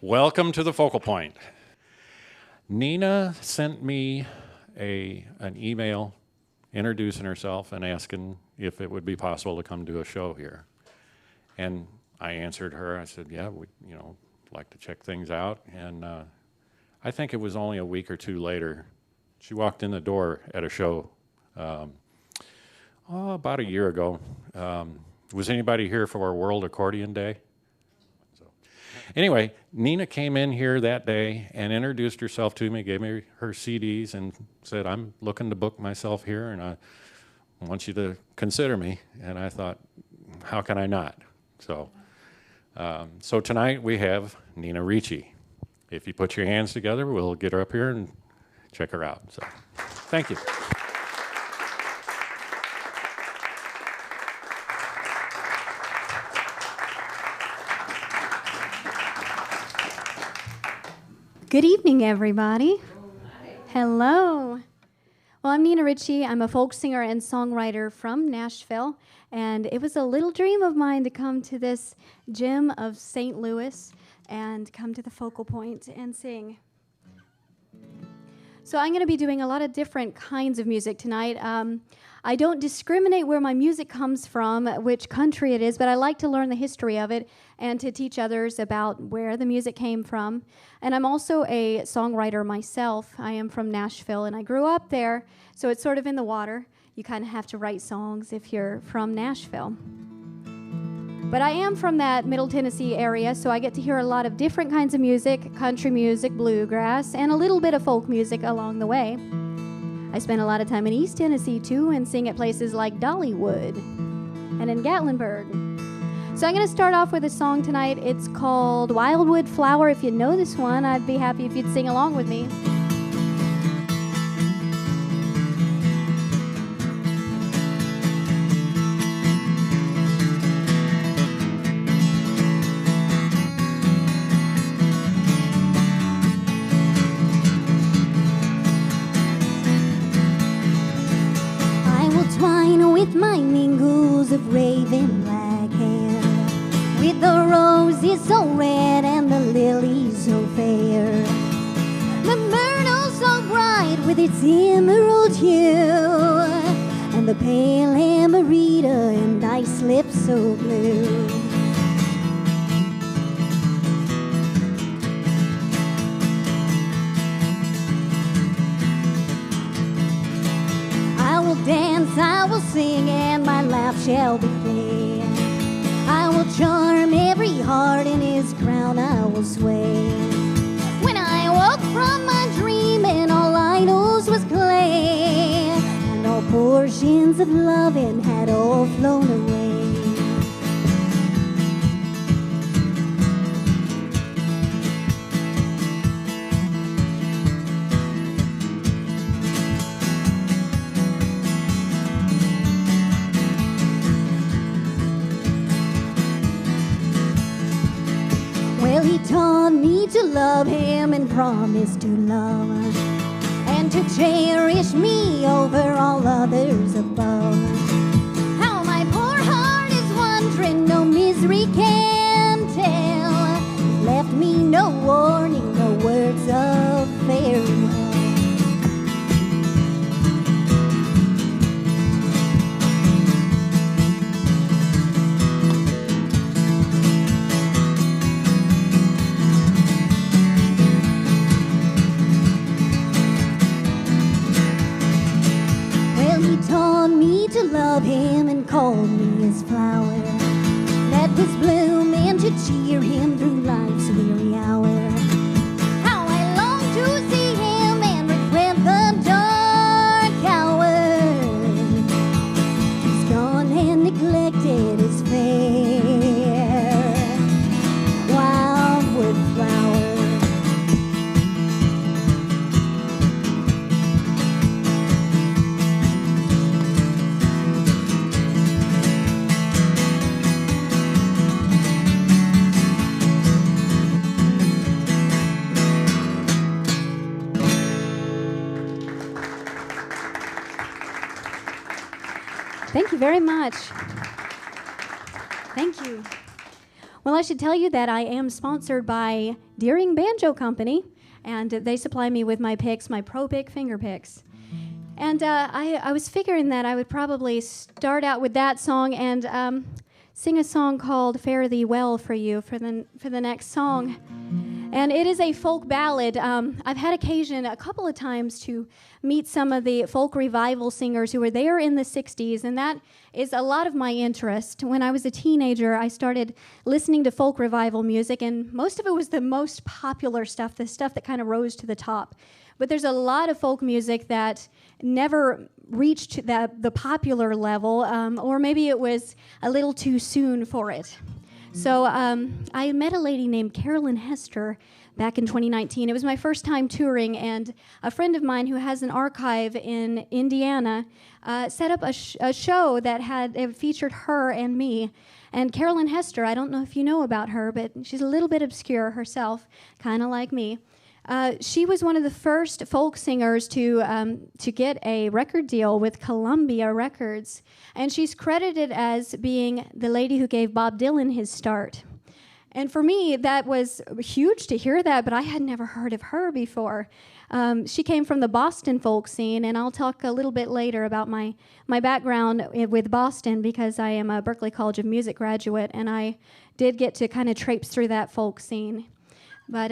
Welcome to the Focal Point. Nina sent me an email introducing herself and asking if it would be possible to come do a show here. And I answered her. I said, yeah, we like to check things out. And I think it was only a week or two later, she walked in the door at a show about a year ago. Was anybody here for World Accordion Day? Anyway, Nina came in here that day and introduced herself to me, gave me her CDs, and said, I'm looking to book myself here, and I want you to consider me. And I thought, how can I not? So tonight we have Nina Ricci. If you put your hands together, we'll get her up here and check her out. So, thank you. Good evening, everybody. Hello. Well, I'm Nina Ricci. I'm a folk singer and songwriter from Nashville, and it was a little dream of mine to come to this gem of St. Louis and come to the Focal Point and sing. So I'm going to be doing a lot of different kinds of music tonight. I don't discriminate where my music comes from, which country it is, but I like to learn the history of it and to teach others about where the music came from. And I'm also a songwriter myself. I am from Nashville, and I grew up there, so it's sort of in the water. You kind of have to write songs if you're from Nashville. But I am from that Middle Tennessee area, so I get to hear a lot of different kinds of music, country music, bluegrass, and a little bit of folk music along the way. I spent a lot of time in East Tennessee, too, and sing at places like Dollywood and in Gatlinburg. So I'm going to start off with a song tonight. It's called Wildwood Flower. If you know this one, I'd be happy if you'd sing along with me. With my mingles of raven black hair, with the roses so red and the lilies so fair, the myrtle so bright with its emerald hue, and the pale amarita and ice lips so blue. I will dance, I will sing, and my laugh shall be clear. I will charm every heart, in his crown I will sway. When I woke from my dream, and all I knew was clay, and all portions of loving had all flown away. He taught me to love him and promised to love and to cherish me over all others above. How my poor heart is wondering, no misery can tell. He left me no warning, no words of farewell. Me to love him and called me his flower that was blooming to cheer him through life's weary hour. How I long to see him and regret the dark hour. He's gone and neglected his fair wildwood flower. Thank you very much. Thank you. Well, I should tell you that I am sponsored by Deering Banjo Company, and they supply me with my picks, my Pro Pick finger picks. And I was figuring that I would probably start out with that song and sing a song called Fare Thee Well for you for the next song. And it is a folk ballad. I've had occasion a couple of times to meet some of the folk revival singers who were there in the 60s, and that is a lot of my interest. When I was a teenager, I started listening to folk revival music, and most of it was the most popular stuff, the stuff that kind of rose to the top. But there's a lot of folk music that never reached the popular level, or maybe it was a little too soon for it. So I met a lady named Carolyn Hester back in 2019. It was my first time touring, and a friend of mine who has an archive in Indiana set up a show that it featured her and me. And Carolyn Hester, I don't know if you know about her, but she's a little bit obscure herself, kind of like me. She was one of the first folk singers to get a record deal with Columbia Records, and she's credited as being the lady who gave Bob Dylan his start. And for me, that was huge to hear that, but I had never heard of her before. She came from the Boston folk scene, and I'll talk a little bit later about my background with Boston, because I am a Berklee College of Music graduate, and I did get to kind of traipse through that folk scene. But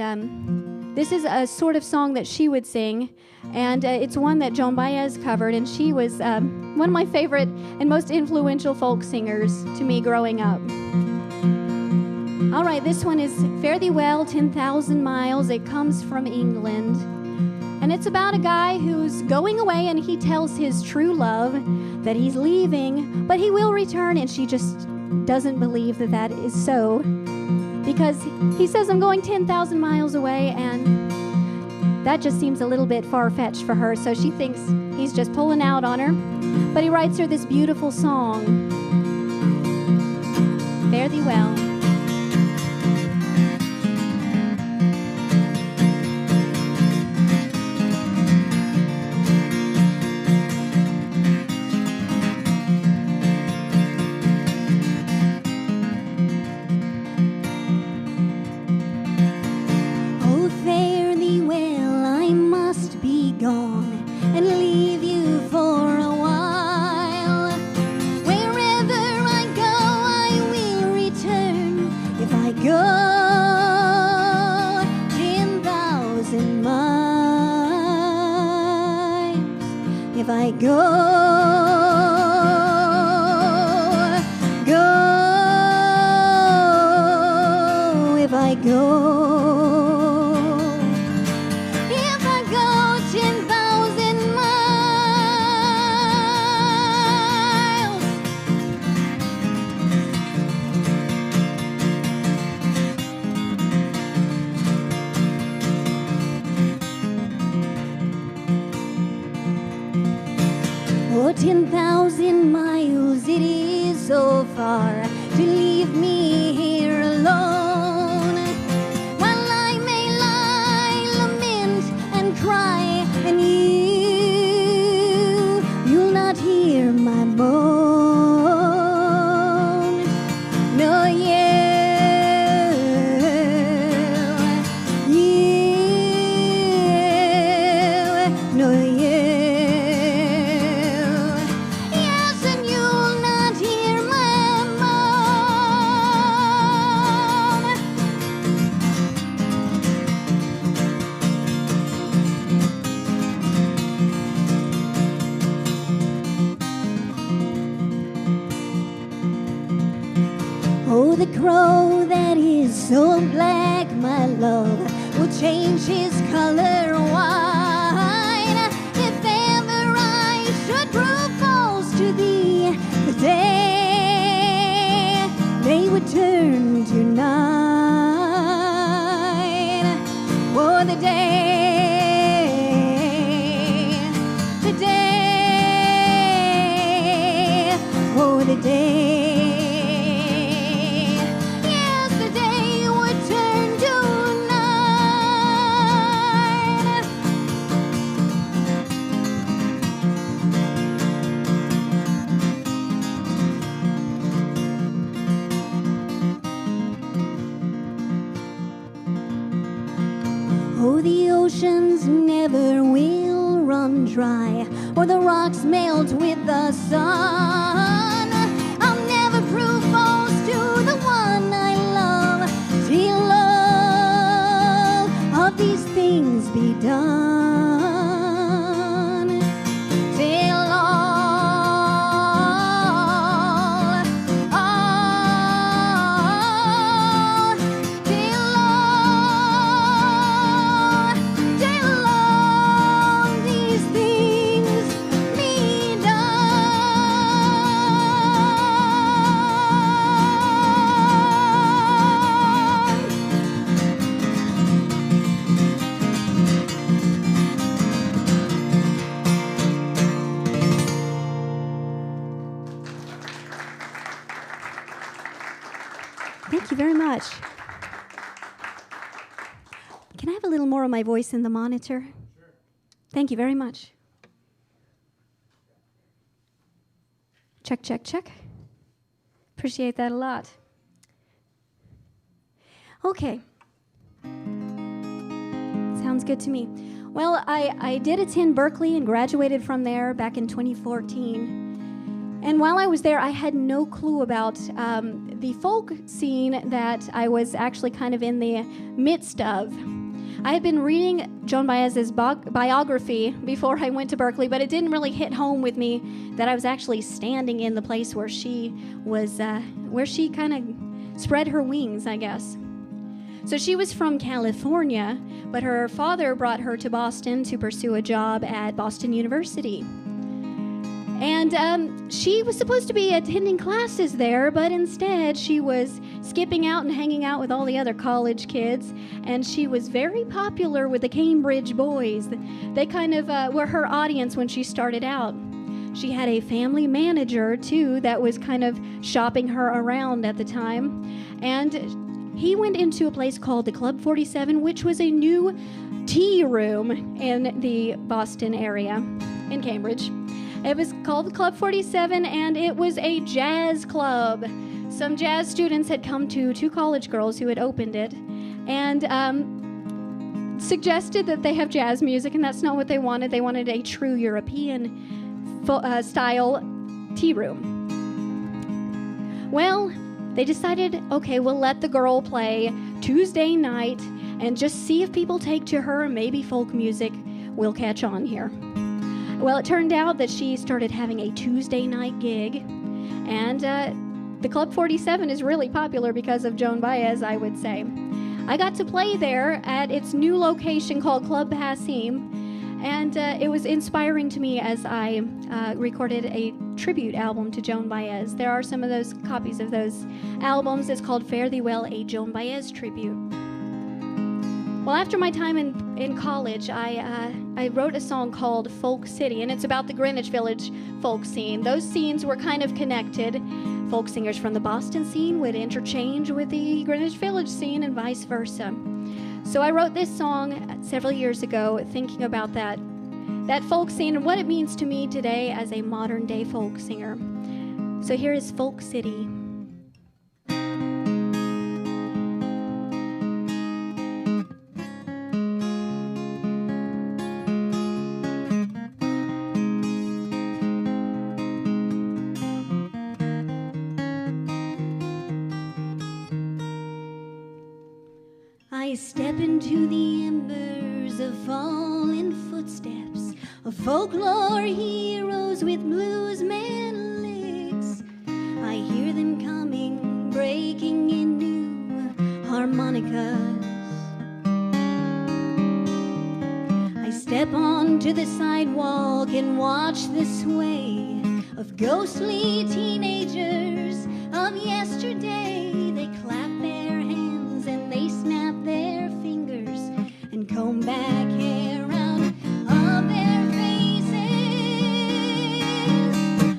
this is a sort of song that she would sing, and it's one that Joan Baez covered, and she was one of my favorite and most influential folk singers to me growing up. All right, this one is Fare Thee Well, 10,000 Miles. It comes from England, and it's about a guy who's going away, and he tells his true love that he's leaving, but he will return, and she just doesn't believe that is so. Because he says, I'm going 10,000 miles away, and that just seems a little bit far-fetched for her, so she thinks he's just pulling out on her. But he writes her this beautiful song, Fare Thee Well. If I go, if I go 10,000 miles. Oh, 10,000 miles, it is so far to leave me here alone, while I may lie, lament, and cry, and you'll not hear my moan. No, no, yes, and you'll not hear my moan. Oh, the crow that is so black, my love, will change his color white if ever I should prove false to thee. The day they would turn to night. Oh, the day, oh, the day. Yes, the day would turn to night. oceans never will run dry, or the rocks melt with the sun. I'll never prove false to the one I love, till all of these things be done. Till all these things be Thank you very much. Can I have a little more of my voice in the monitor? Sure. Thank you very much. Check, check, check. Appreciate that a lot. Okay. Sounds good to me. Well, I did attend Berkeley and graduated from there back in 2014. And while I was there, I had no clue about the folk scene that I was actually kind of in the midst of. I had been reading Joan Baez's biography before I went to Berkeley, but it didn't really hit home with me that I was actually standing in the place where she was, where she kind of spread her wings, I guess. So she was from California, but her father brought her to Boston to pursue a job at Boston University. And she was supposed to be attending classes there, but instead she was skipping out and hanging out with all the other college kids, and she was very popular with the Cambridge boys. They kind of were her audience when she started out. She had a family manager, too, that was kind of shopping her around at the time, and he went into a place called the Club 47, which was a new tea room in the Boston area, in Cambridge. It was called the Club 47, and it was a jazz club. Some jazz students had come to two college girls who had opened it and suggested that they have jazz music, and that's not what they wanted. They wanted a true European style tea room. Well, they decided, okay, we'll let the girl play Tuesday night and just see if people take to her, and maybe folk music will catch on here. Well, it turned out that she started having a Tuesday night gig, and the Club 47 is really popular because of Joan Baez, I would say. I got to play there at its new location called Club Passim, and it was inspiring to me as I recorded a tribute album to Joan Baez. There are some of those copies of those albums. It's called Fare Thee Well, a Joan Baez tribute. Well, after my time in college, I wrote a song called Folk City, and it's about the Greenwich Village folk scene. Those scenes were kind of connected. Folk singers from the Boston scene would interchange with the Greenwich Village scene and vice versa. So I wrote this song several years ago thinking about that folk scene and what it means to me today as a modern-day folk singer. So here is Folk City. I step into the embers of fallen footsteps of folklore heroes with bluesman licks. I hear them coming, breaking in new harmonicas. I step onto the sidewalk and watch the sway of ghostly teenagers of yesterday. They clap their hands and they snap their fingers and comb back hair out of their faces.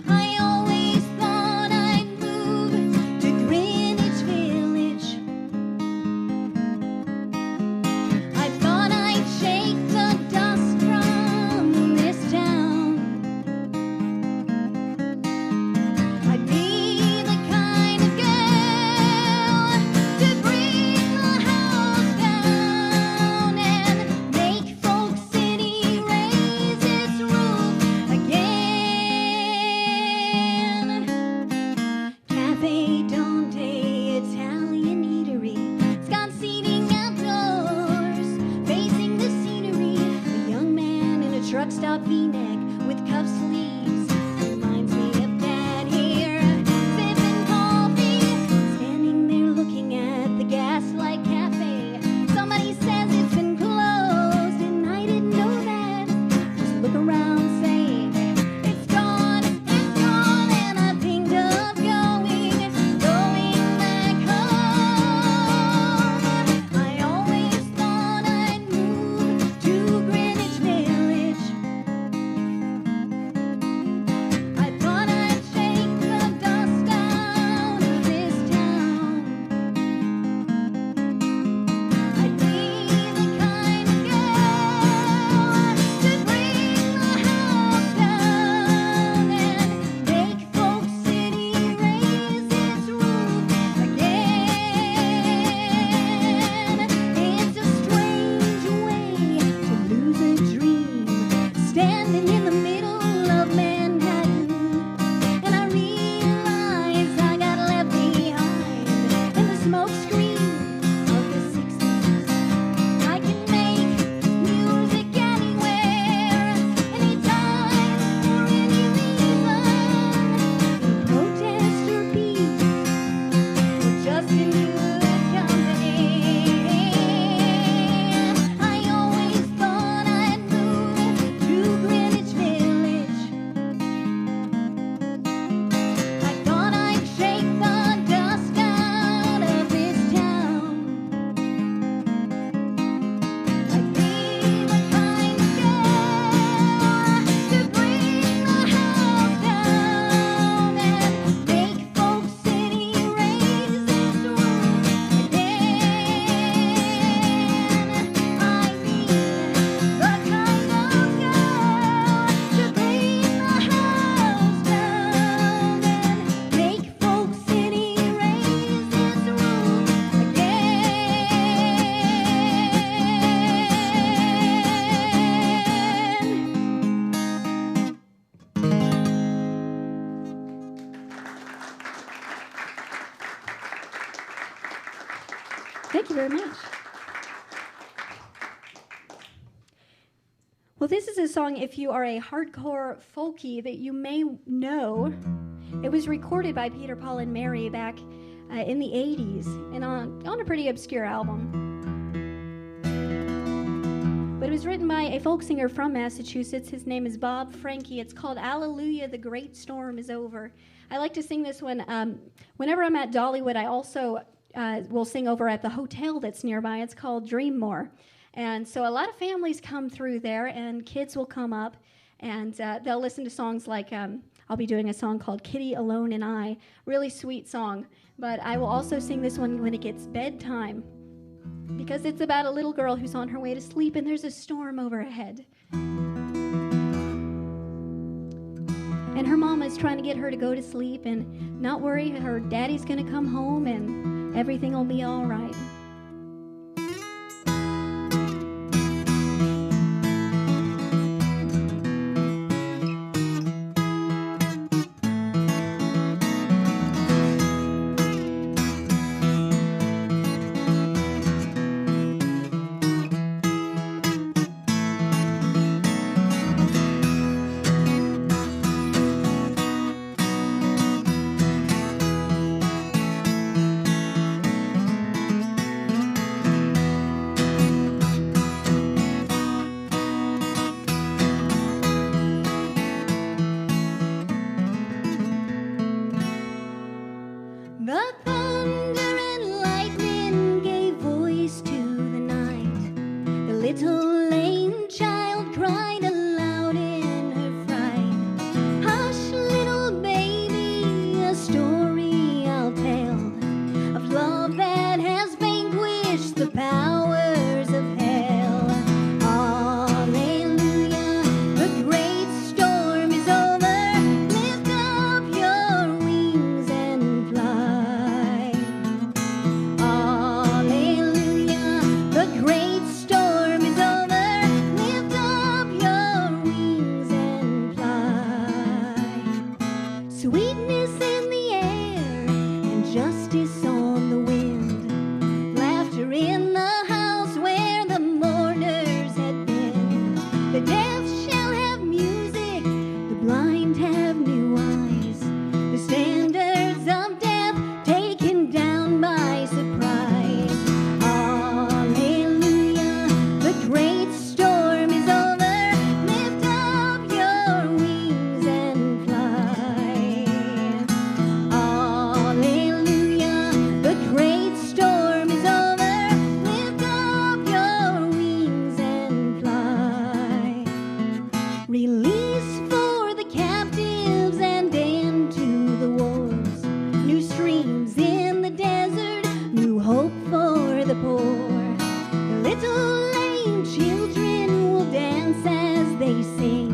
I always thought I'd move to Greenwich Village. I thought I'd shake the dust from this town. I'd be the kind of girl Thank you very much. Well, this is a song, if you are a hardcore folkie, that you may know. It was recorded by Peter, Paul, and Mary back in the 80s and on a pretty obscure album. But it was written by a folk singer from Massachusetts. His name is Bob Franke. It's called Alleluia, the Great Storm is Over. I like to sing this one. Whenever I'm at Dollywood, I also will sing over at the hotel that's nearby. It's called Dream More. And so a lot of families come through there, and kids will come up, and they'll listen to songs like, I'll be doing a song called Kitty, Alone, and I. Really sweet song. But I will also sing this one when it gets bedtime, because it's about a little girl who's on her way to sleep, and there's a storm overhead. And her mama is trying to get her to go to sleep and not worry, her daddy's going to come home, and everything will be all right. The thunder and lightning gave voice to the night. The little lame child cried aloud in her fright. Hush, little baby, a story I'll tell of love that has vanquished the powers of hell. Hallelujah, the great storm is over. Lift up your wings and fly. Hallelujah, the great storm is over. Lift up your wings and fly. Sweetness in the air and justice on the wind. Laughter in the house where the mourners had been. The deaf shall have music, the blind have new eyes. The standards of death taken down by surprise. Hallelujah, the great storm is over. Lift up your wings and fly. Hallelujah, the great storm is over. Lift up your wings and fly. Release for the captives and end to the wars. New streams in the desert, new hope for the poor. The little lame children will dance as they sing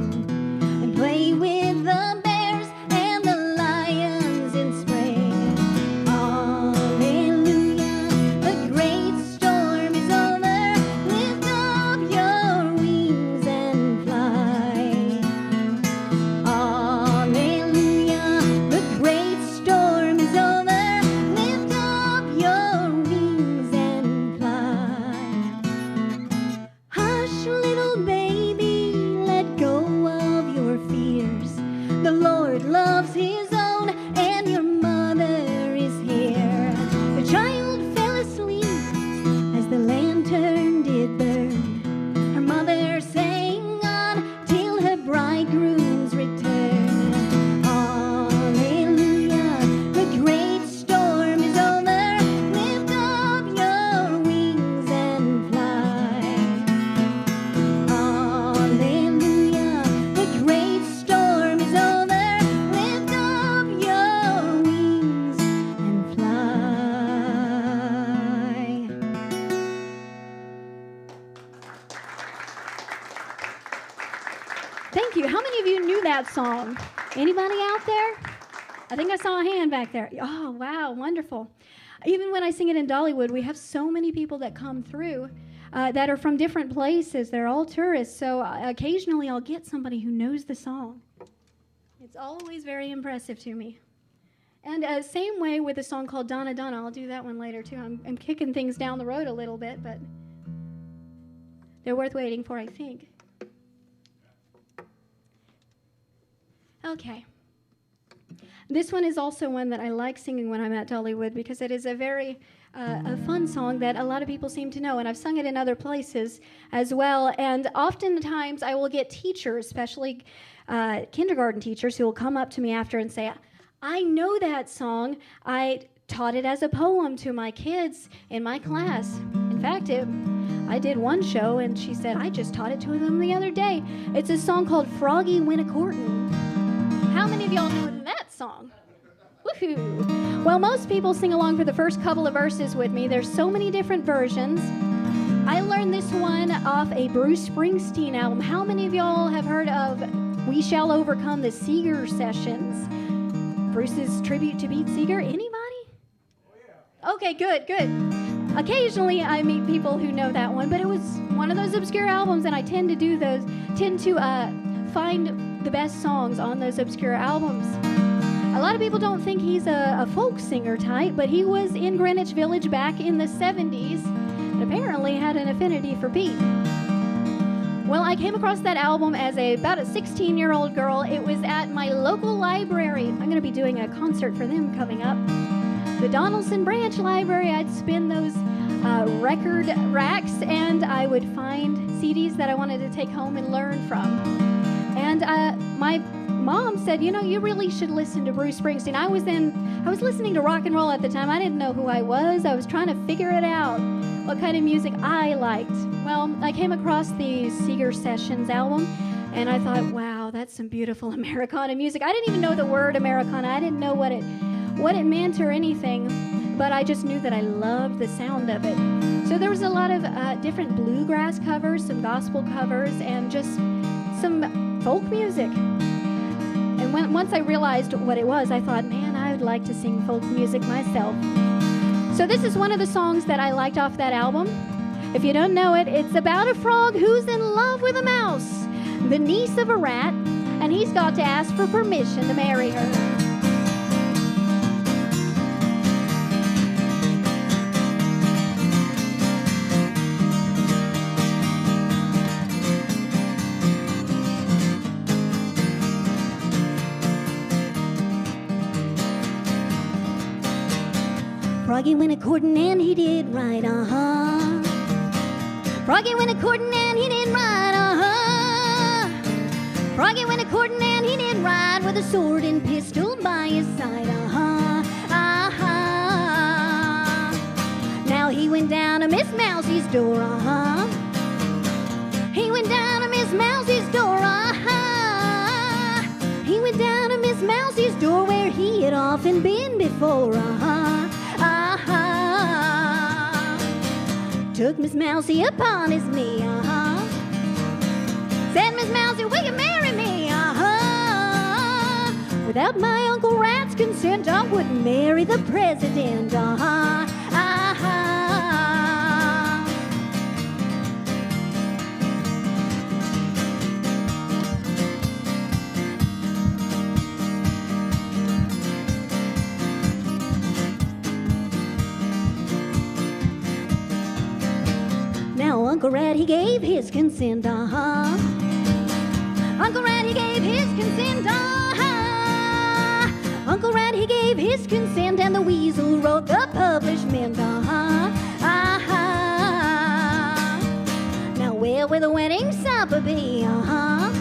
and play with the bears and the lions in spring. Hallelujah, the great storm is over. Lift up your wings and fly. Hallelujah, the great storm is over. Lift up your wings and fly. Hush, little baby, let go of your fears. The Lord loves his own, and your mother is here. The child fell asleep as the lantern did burn. Her mother sang on till her bridegroom's return. Hallelujah, the great storm is over. Lift up your wings and fly. Hallelujah, the great storm is over. Lift up your wings and fly. Thank you. How many of you knew that song? Anybody out there? I think I saw a hand back there. Oh, wow, wonderful. Even when I sing it in Dollywood, we have so many people that come through that are from different places. They're all tourists, so occasionally I'll get somebody who knows the song. It's always very impressive to me. And same way with a song called Donna Donna. I'll do that one later too. I'm kicking things down the road a little bit, but they're worth waiting for, I think. Okay. This one is also one that I like singing when I'm at Dollywood because it is a very a fun song that a lot of people seem to know, and I've sung it in other places as well. And oftentimes I will get teachers, especially kindergarten teachers, who will come up to me after and say, I know that song. I taught it as a poem to my kids in my class. In fact, I did one show, and she said, I just taught it to them the other day. It's a song called Froggy Went A-Courtin'. How many of y'all know that song? Woohoo! Well, most people sing along for the first couple of verses with me. There's so many different versions. I learned this one off a Bruce Springsteen album. How many of y'all have heard of We Shall Overcome, the Seeger Sessions? Bruce's tribute to Pete Seeger. Anybody? Oh, yeah. Okay, good. Occasionally I meet people who know that one, but it was one of those obscure albums, and I tend to find the best songs on those obscure albums. A lot of people don't think he's a folk singer type, but he was in Greenwich Village back in the 70s and apparently had an affinity for Pete. Well, I came across that album as about a 16-year-old girl. It was at my local library. I'm going to be doing a concert for them coming up. The Donaldson Branch Library. I'd spin those record racks, and I would find CDs that I wanted to take home and learn from. And my mom said, you know, you really should listen to Bruce Springsteen. I was listening to rock and roll at the time. I didn't know who I was. I was trying to figure it out, what kind of music I liked. Well, I came across the Seeger Sessions album, and I thought, wow, that's some beautiful Americana music. I didn't even know the word Americana. I didn't know what it meant or anything, but I just knew that I loved the sound of it. So there was a lot of different bluegrass covers, some gospel covers, and just some folk music. And once I realized what it was, I thought, man, I would like to sing folk music myself. So this is one of the songs that I liked off that album. If you don't know it, it's about a frog who's in love with a mouse, the niece of a rat, and he's got to ask for permission to marry her. Froggy went a-courtin' and he did right, uh-huh. Froggy went a-courtin' and he did right, uh-huh. Froggy went a-courtin' and he did right with a sword and pistol by his side, uh-huh, uh-huh. Now he went down to Miss Mousie's door, uh-huh. He went down to Miss Mousie's door, uh-huh. He went down to Miss Mousie's door where he had often been before, uh-huh. Took Miss Mousie upon his knee, uh-huh. Said, Miss Mousie, will you marry me, uh-huh. Without my Uncle Rat's consent, I wouldn't marry the president, uh-huh, uh-huh. Uncle Rat, he gave his consent, uh-huh. Uncle Rat, he gave his consent, uh-huh. Uncle Rat, he gave his consent, and the weasel wrote the publishment, uh-huh, uh-huh. Now where will the wedding supper be, uh-huh?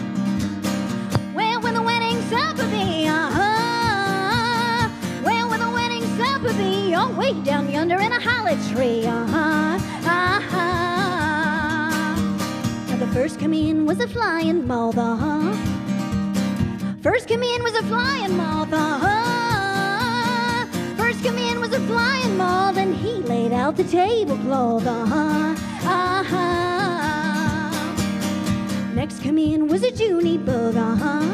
Where will the wedding supper be, uh-huh? Where will the wedding supper be? Oh, way down yonder in a holly tree, uh-huh, uh-huh. The first come in was a flying moth, uh-huh. First come in was a flying moth, uh-huh. First come in was a flying moth, and he laid out the tablecloth, uh-huh, uh-huh. Next come in was a Junie bug, uh-huh.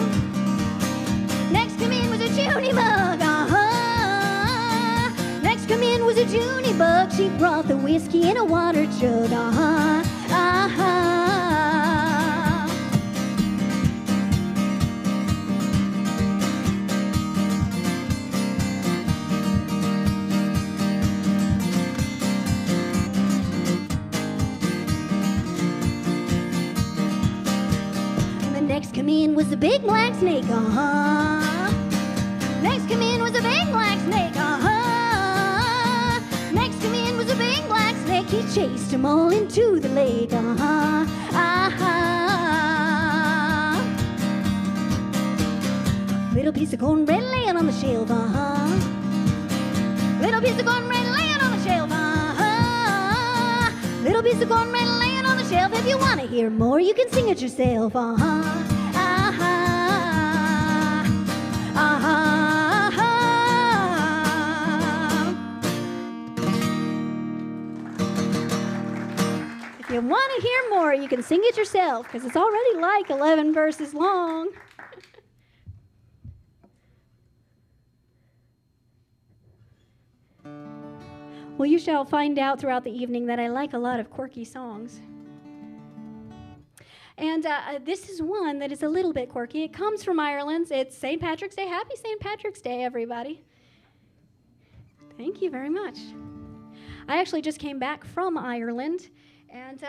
Next come in was a Junie bug, uh-huh. Next come in was a Junie bug. She brought the whiskey in a water jug, uh-huh, uh-huh. was a big black snake, uh-huh. Next come in was a big black snake, uh-huh. Next come in was a big black snake. He chased them all into the lake, uh-huh, uh-huh. Little piece of cornbread laying on the shelf, uh-huh. Little piece of cornbread laying on the shelf, uh-huh. Little piece of cornbread laying on the shelf. If you want to hear more, you can sing it yourself, uh-huh, uh-huh, uh-huh. If you want to hear more, you can sing it yourself, because it's already like 11 verses long. Well, you shall find out throughout the evening that I like a lot of quirky songs. And this is one that is a little bit quirky. It comes from Ireland. It's St. Patrick's Day. Happy St. Patrick's Day, everybody. Thank you very much. I actually just came back from Ireland, and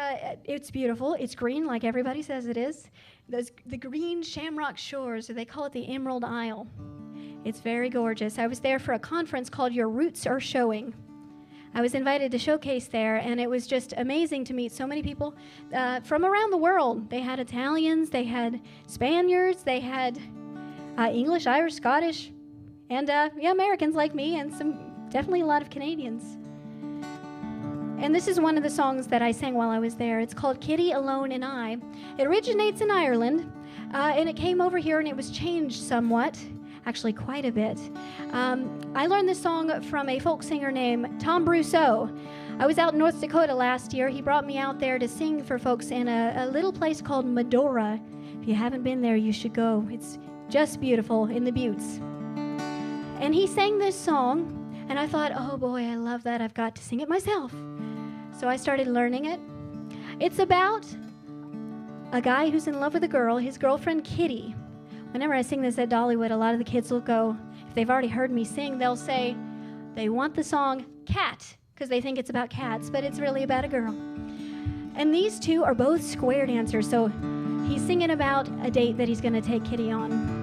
it's beautiful. It's green, like everybody says it is. The green shamrock shores, they call it the Emerald Isle. It's very gorgeous. I was there for a conference called Your Roots Are Showing. I was invited to showcase there, and it was just amazing to meet so many people from around the world. They had Italians, they had Spaniards, they had English, Irish, Scottish, and Americans like me, and definitely a lot of Canadians. And this is one of the songs that I sang while I was there. It's called Kitty Alone and I. It originates in Ireland, and it came over here, and it was changed somewhat. Actually, quite a bit. I learned this song from a folk singer named Tom Brousseau. I was out in North Dakota last year. He brought me out there to sing for folks in a little place called Medora. If you haven't been there, you should go. It's just beautiful in the Buttes. And he sang this song, and I thought, oh boy, I love that. I've got to sing it myself. So I started learning it. It's about a guy who's in love with a girl, his girlfriend Kitty. Whenever I sing this at Dollywood, a lot of the kids will go, if they've already heard me sing, they'll say they want the song Cat, because they think it's about cats, but it's really about a girl. And these two are both square dancers, so he's singing about a date that he's going to take Kitty on.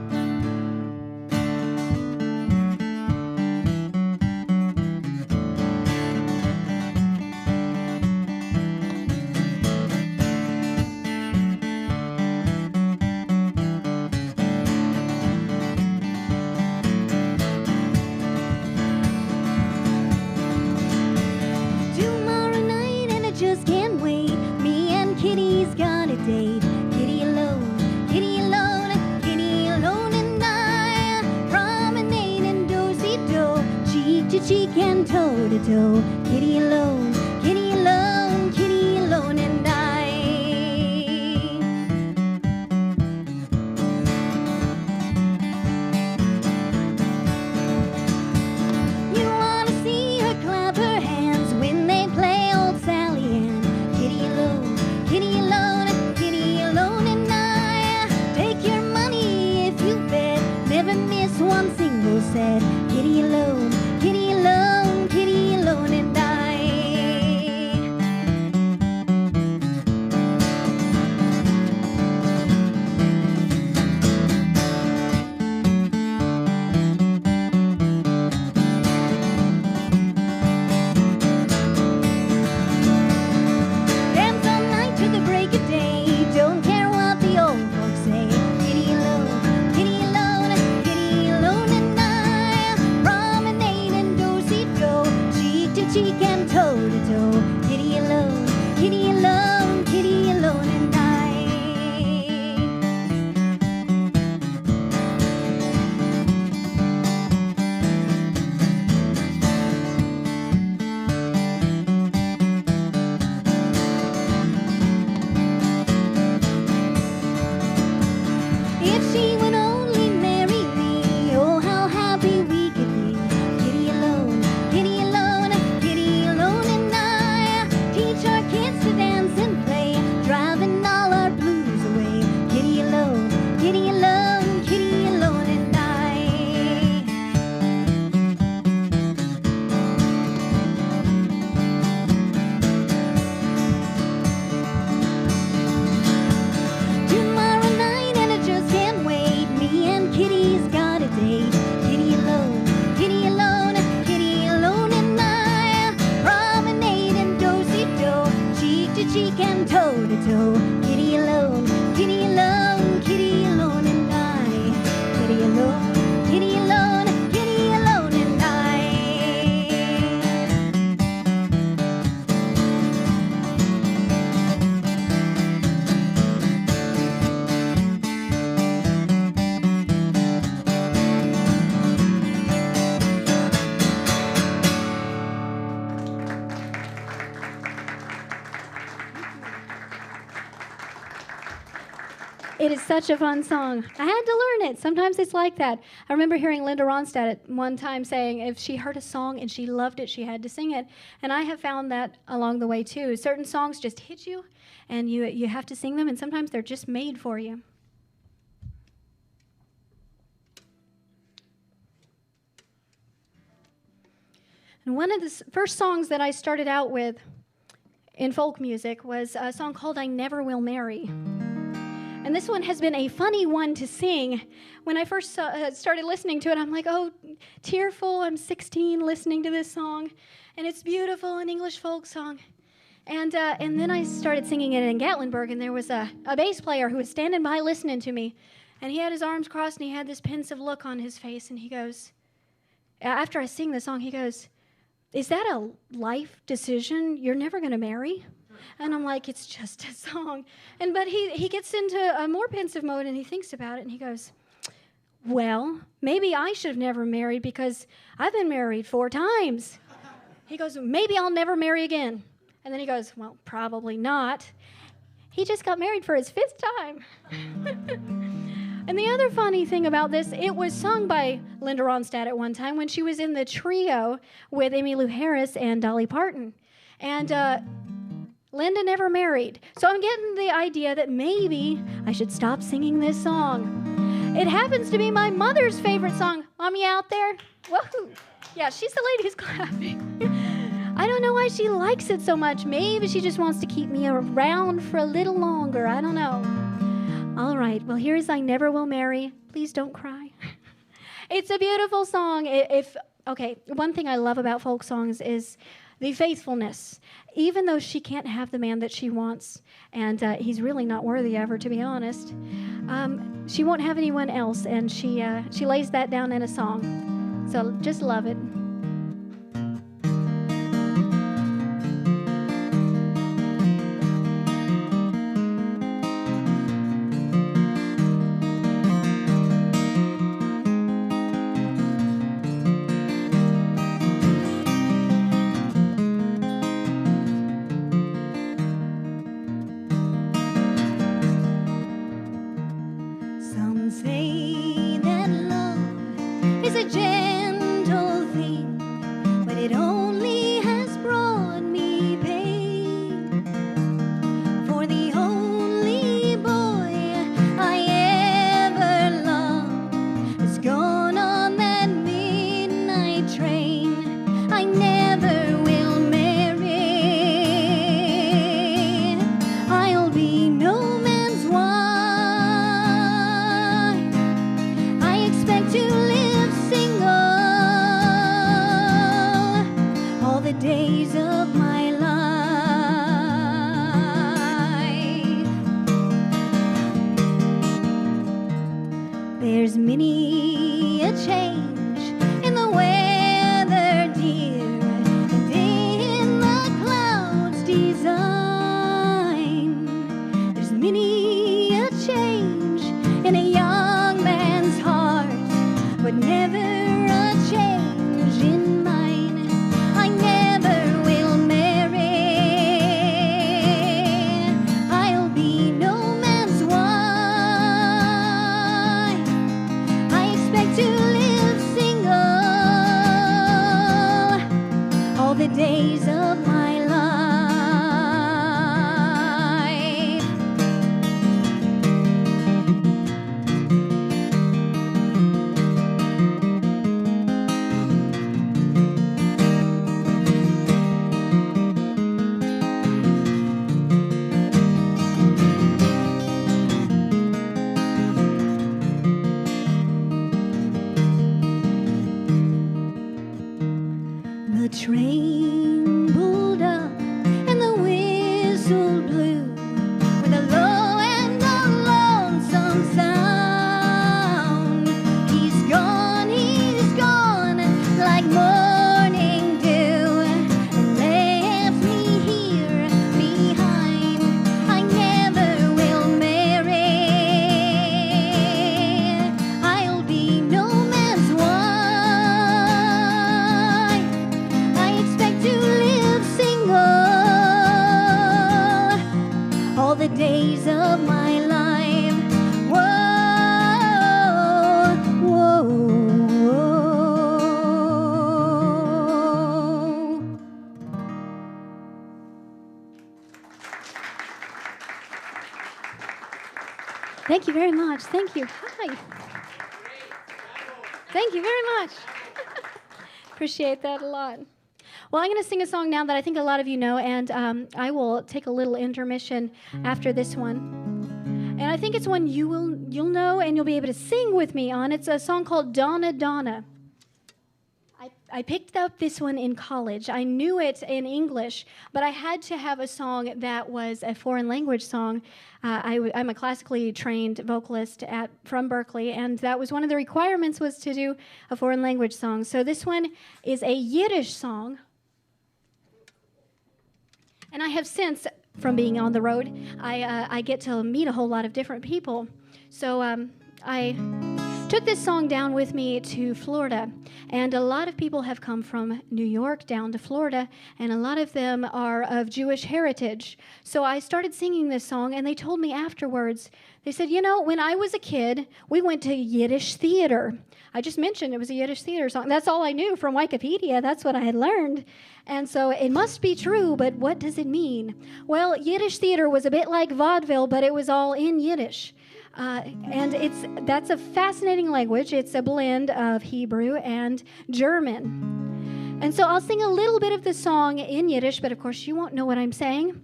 Cheek and toe to toe, Kitty alone, Kitty alone, Kitty alone and I. You wanna see her clap her hands when they play Old Sally Ann. Kitty alone, Kitty alone, Kitty alone and I. Take your money if you bet, never miss one single set. Kitty alone, Kitty alone, Kitty alone and I. Dance all night to the break of day, don't care what the old folks say. Kitty alone, Kitty alone, Kitty alone and I. Promenade It is such a fun song. I had to learn it. Sometimes it's like that. I remember hearing Linda Ronstadt at one time saying if she heard a song and she loved it, she had to sing it. And I have found that along the way too. Certain songs just hit you, and you have to sing them, and sometimes they're just made for you. And one of the first songs that I started out with in folk music was a song called I Never Will Marry. And this one has been a funny one to sing. When I first started listening to it, I'm like, oh, tearful. I'm 16 listening to this song. And it's beautiful, an English folk song. And then I started singing it in Gatlinburg, and there was a bass player who was standing by listening to me. And he had his arms crossed, and he had this pensive look on his face. And he goes, after I sing the song, he goes, is that a life decision? You're never going to marry? And I'm like, it's just a song. But he gets into a more pensive mode, and he thinks about it, and he goes, well, maybe I should have never married because I've been married 4 times. He goes, maybe I'll never marry again. And then he goes, well, probably not. He just got married for his 5th time. And the other funny thing about this, it was sung by Linda Ronstadt at one time when she was in the trio with Emmylou Harris and Dolly Parton. And Linda never married. So I'm getting the idea that maybe I should stop singing this song. It happens to be my mother's favorite song. Mommy out there? Woohoo! Yeah, she's the lady who's clapping. I don't know why she likes it so much. Maybe she just wants to keep me around for a little longer. I don't know. All right, well, here's I Never Will Marry. Please don't cry. It's a beautiful song. Okay, one thing I love about folk songs is the faithfulness. Even though she can't have the man that she wants, and he's really not worthy of her, to be honest, she won't have anyone else, and she lays that down in a song. So just love it. Say that love is a gentle thing, but it only has brought me pain. For the only boy I ever loved has gone on that midnight train. I never will marry. I'll be no man's wife. To live single all the days of my life. There's many a change in the weather, dear, and in the clouds' design. There's many a change in a young man's heart, but never a change in mine. I never will marry. I'll be no man's wife. I expect to live single all the days of my life. The train pulled up and the whistle blew with a low and a lonesome sound. He's gone like morning dew, and left me here behind. I never will marry. I'll be no man's wife. I expect Thank you very much. Thank you. Hi. Thank you very much. Appreciate that a lot. Well, I'm going to sing a song now that I think a lot of you know, and I will take a little intermission after this one. And I think it's one you'll know and you'll be able to sing with me on. It's a song called Donna Donna. I picked up this one in college. I knew it in English, but I had to have a song that was a foreign language song. I'm a classically trained vocalist from Berkeley, and that was one of the requirements was to do a foreign language song. So this one is a Yiddish song. And I have since, from being on the road, I get to meet a whole lot of different people. So I took this song down with me to Florida, and a lot of people have come from New York down to Florida, and a lot of them are of Jewish heritage. So I started singing this song, and they told me afterwards, they said, you know, when I was a kid, we went to Yiddish theater. I just mentioned it was a Yiddish theater song. That's all I knew from Wikipedia. That's what I had learned. And so it must be true, but what does it mean? Well, Yiddish theater was a bit like vaudeville, but it was all in Yiddish. And that's a fascinating language. It's a blend of Hebrew and German. And so I'll sing a little bit of the song in Yiddish, but of course you won't know what I'm saying.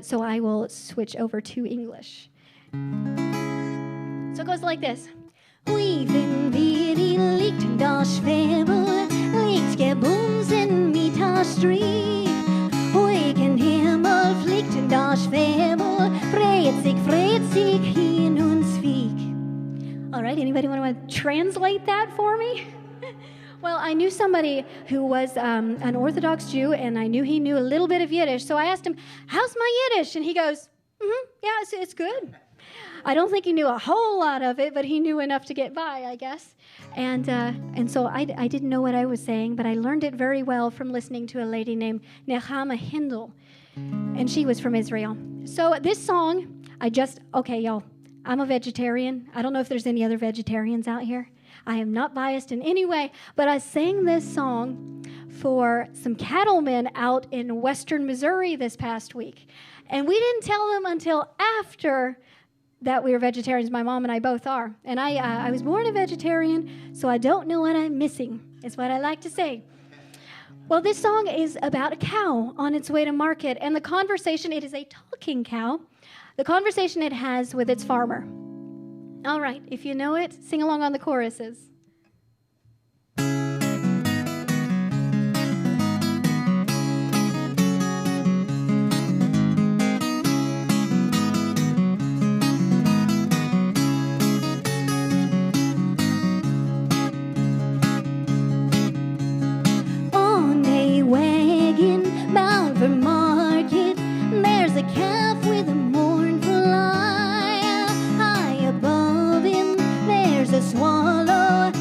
So I will switch over to English. So it goes like this. Wie wenn wir in liegt da Schwebel, liegt gebumsen mit a Strick. Hoigen Himmel fliegt da Schwebel, freut sich hin und zwick. All right, anybody want to translate that for me? Well, I knew somebody who was an Orthodox Jew, and I knew he knew a little bit of Yiddish. So I asked him, how's my Yiddish? And he goes, yeah, it's good. I don't think he knew a whole lot of it, but he knew enough to get by, I guess. And so I didn't know what I was saying, but I learned it very well from listening to a lady named Nechama Hindel, and she was from Israel. So this song, okay, y'all, I'm a vegetarian. I don't know if there's any other vegetarians out here. I am not biased in any way, but I sang this song for some cattlemen out in western Missouri this past week. And we didn't tell them until after that we were vegetarians. My mom and I both are. And I was born a vegetarian, so I don't know what I'm missing, is what I like to say. Well, this song is about a cow on its way to market, and the conversation, it is a talking cow, the conversation it has with its farmer. All right, if you know it, sing along on the choruses. Swallow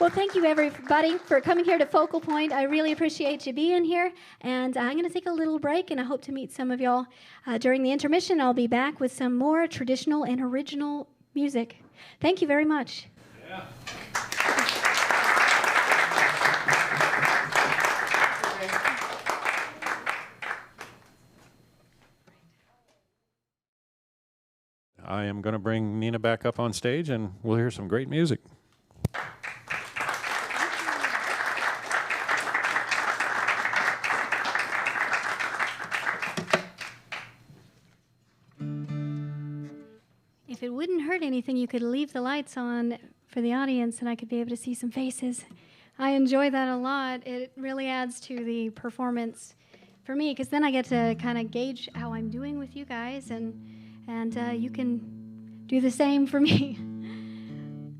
Well, thank you, everybody, for coming here to Focal Point. I really appreciate you being here. And I'm going to take a little break, and I hope to meet some of y'all during the intermission. I'll be back with some more traditional and original music. Thank you very much. Yeah. I am going to bring Nina back up on stage, and we'll hear some great music. If it wouldn't hurt anything, you could leave the lights on for the audience, and I could be able to see some faces. I enjoy that a lot. It really adds to the performance for me, because then I get to kind of gauge how I'm doing with you guys, and you can do the same for me.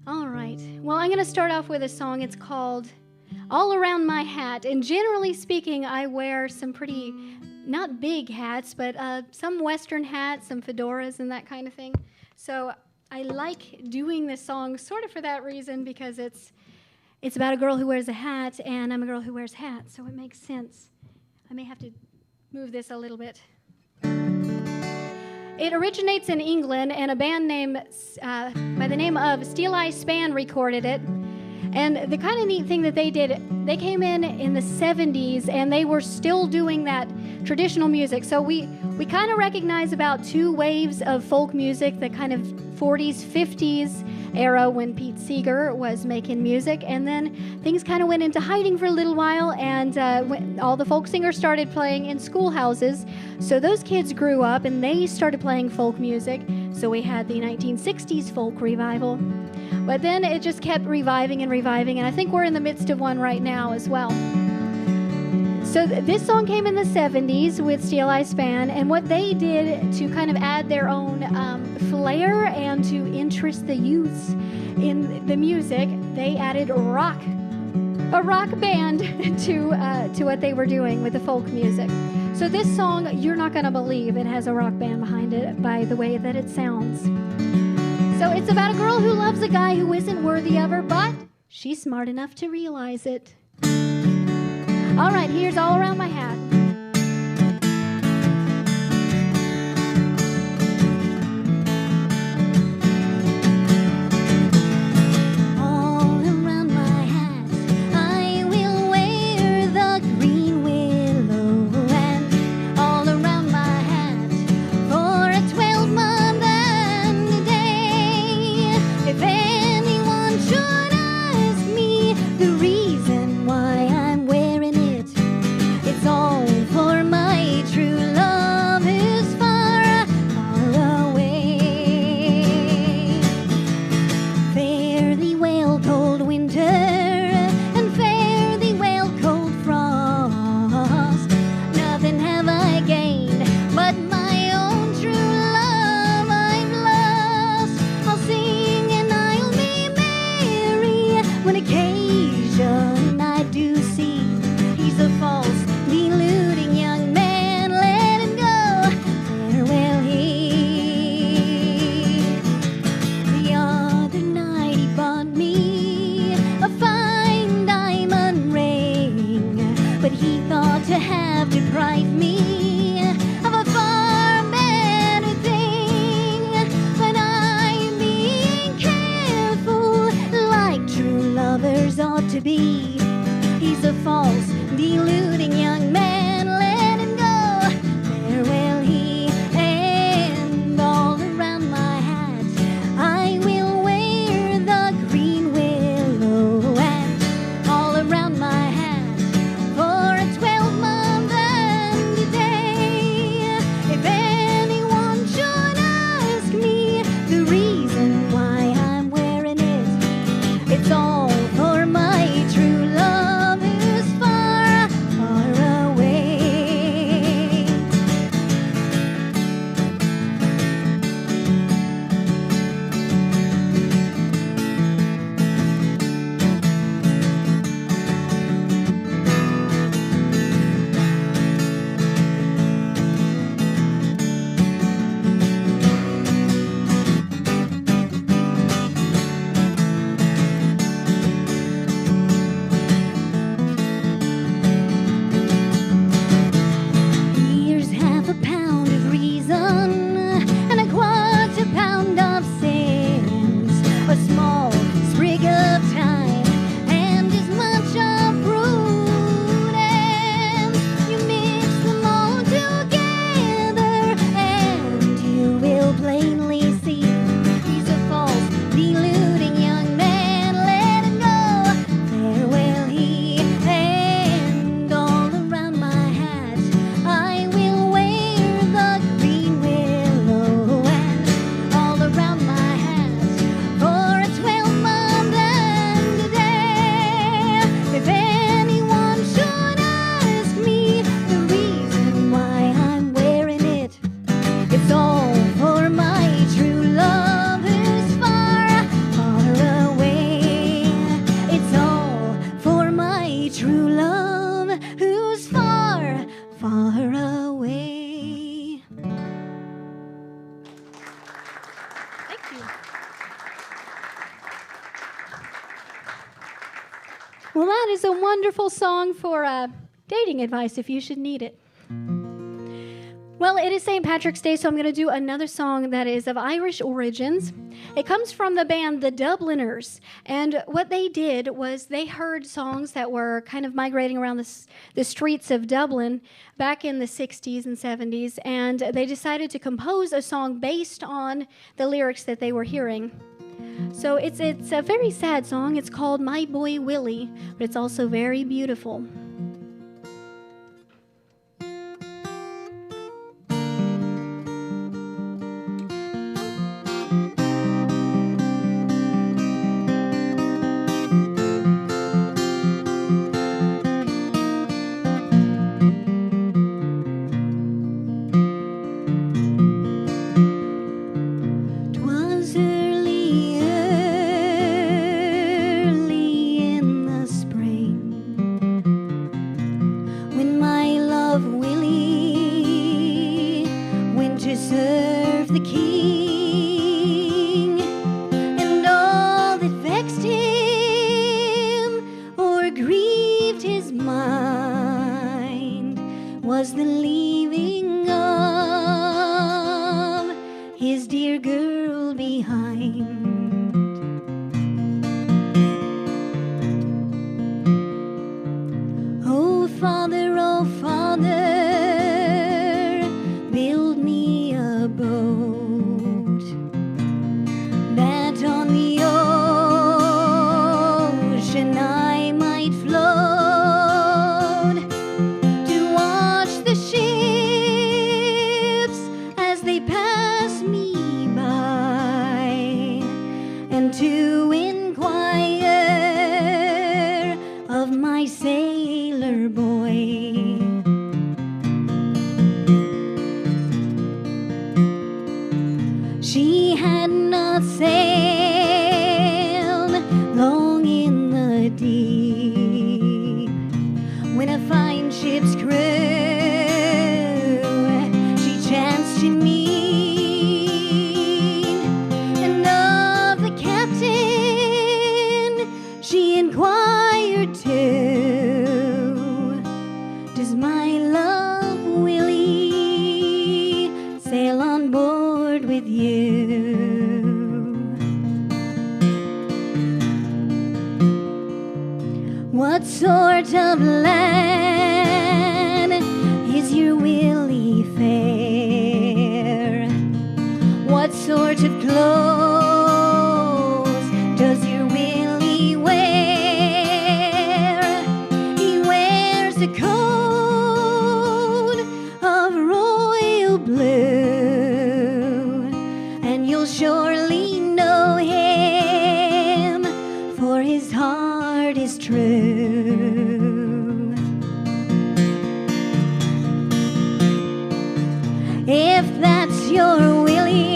All right. Well, I'm going to start off with a song. It's called All Around My Hat. And generally speaking, I wear some pretty, not big hats, but some Western hats, some fedoras and that kind of thing. So I like doing this song sort of for that reason, because it's about a girl who wears a hat, and I'm a girl who wears hats, so it makes sense. I may have to move this a little bit. It originates in England, and a band named by the name of Steel Eye Span recorded it. And the kind of neat thing that they did, they came in the 70s, and they were still doing that traditional music. So we kind of recognize about two waves of folk music, the kind of 40s, 50s era when Pete Seeger was making music, and then things kind of went into hiding for a little while, and when all the folk singers started playing in schoolhouses. So those kids grew up, and they started playing folk music. So we had the 1960s folk revival. But then it just kept reviving, and I think we're in the midst of one right now as well. So this song came in the 70s with Steel Eye Span, and what they did to kind of add their own flair and to interest the youths in the music, they added a rock band to what they were doing with the folk music. So this song, you're not going to believe it has a rock band behind it by the way that it sounds. So it's about a girl who loves a guy who isn't worthy of her, but she's smart enough to realize it. All right, here's All Around My Hat. All around my hat, I will wear the green willow, and all around my hat for a 12-month and a day. If anyone should ask me the reason why I'm wearing it, it's all It's all for my true love who's far, far away. It's all for my true love who's far, far away. Thank you. Well, that is a wonderful song for dating advice if you should need it. Well, it is St. Patrick's Day, so I'm going to do another song that is of Irish origins. It comes from the band The Dubliners, and what they did was they heard songs that were kind of migrating around the streets of Dublin back in the 60s and 70s, and they decided to compose a song based on the lyrics that they were hearing. So it's a very sad song. It's called My Boy Willie, but it's also very beautiful. Serve the king, and all that vexed him or grieved his mind was the leaving of his dear girl behind. Oh Father, build me a boat that on the ocean I might float, to watch the ships as they pass me by, and to inquire of my sailor boy. She had not sailed long in the deep when a fine ship's crew she chanced to meet, and of the captain she inquired too, does my love Willie sail on board with you? What sort of lad is your Willie fair? What sort of clothes does your Willie wear? He wears a coat of royal blue, and you'll surely know him, for his heart is true. If that's your Willie,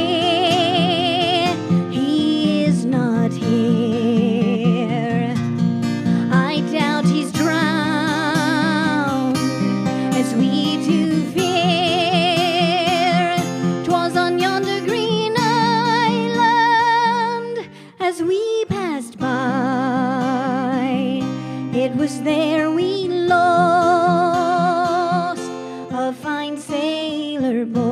he is not here. I doubt he's drowned, as we do fear. 'Twas on yonder green island as we passed by, it was there we lost a fine sailor boy.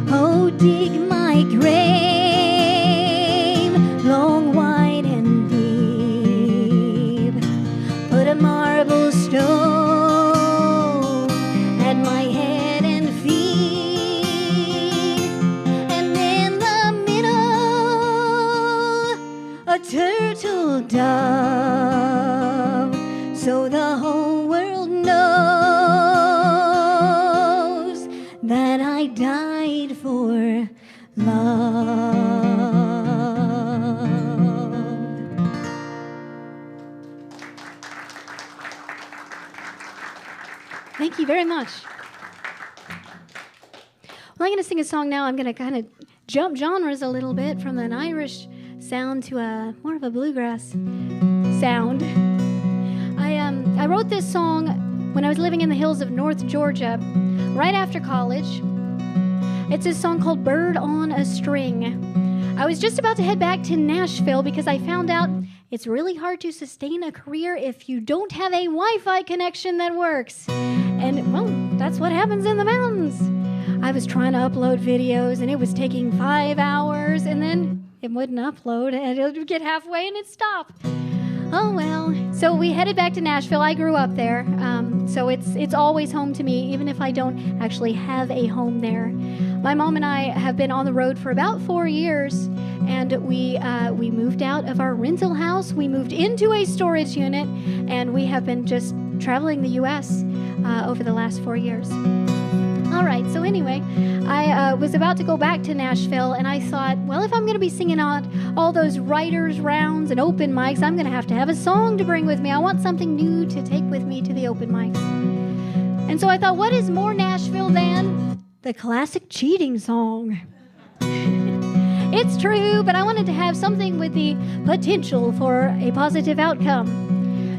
Oh, dig my grave, long, wide, and deep. Put a marble stone at my head and feet, and in the middle a turtle dove, so the whole world knows that I died for love. Thank you very much. Well, I'm going to sing a song now. I'm going to kind of jump genres a little bit from an Irish sound to a more of a bluegrass sound. I wrote this song when I was living in the hills of North Georgia, right after college. It's a song called Bird on a String. I was just about to head back to Nashville because I found out it's really hard to sustain a career if you don't have a Wi-Fi connection that works. And, well, that's what happens in the mountains. I was trying to upload videos, and it was taking 5 hours, and then it wouldn't upload, and it would get halfway, and it'd stop. Oh, well. So we headed back to Nashville. I grew up there, so it's always home to me, even if I don't actually have a home there. My mom and I have been on the road for about 4 years, and we moved out of our rental house. We moved into a storage unit, and we have been just traveling the U.S. Over the last 4 years. All right, so anyway, I was about to go back to Nashville, and I thought, well, if I'm going to be singing on all those writers' rounds and open mics, I'm going to have a song to bring with me. I want something new to take with me to the open mics. And so I thought, what is more Nashville than the classic cheating song? It's true, but I wanted to have something with the potential for a positive outcome.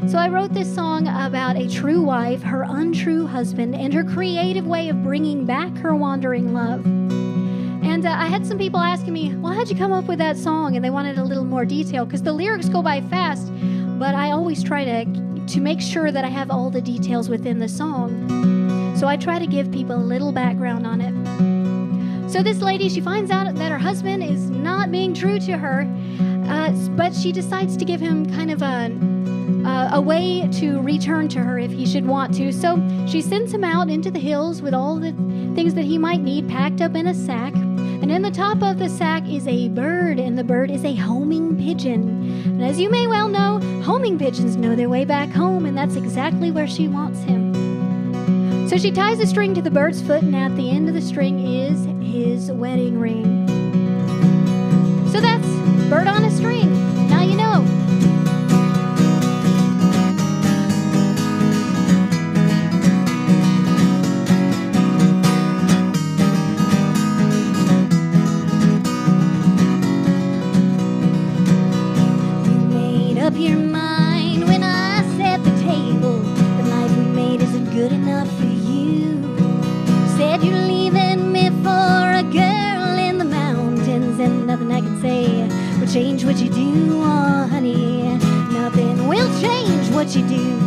So I wrote this song about a true wife, her untrue husband, and her creative way of bringing back her wandering love. And I had some people asking me, well, how'd you come up with that song? And they wanted a little more detail, because the lyrics go by fast, but I always try to make sure that I have all the details within the song. So I try to give people a little background on it. So this lady, she finds out that her husband is not being true to her, but she decides to give him kind of a way to return to her if he should want to. So she sends him out into the hills with all the things that he might need packed up in a sack. And in the top of the sack is a bird, and the bird is a homing pigeon. And as you may well know, homing pigeons know their way back home, and that's exactly where she wants him. So she ties a string to the bird's foot, and at the end of the string is his wedding ring. So that's Bird on a String. Now you know. Your mind when I set the table. The life we made isn't good enough for you. Said you're leaving me for a girl in the mountains, and nothing I can say will change what you do, oh honey. Nothing will change what you do.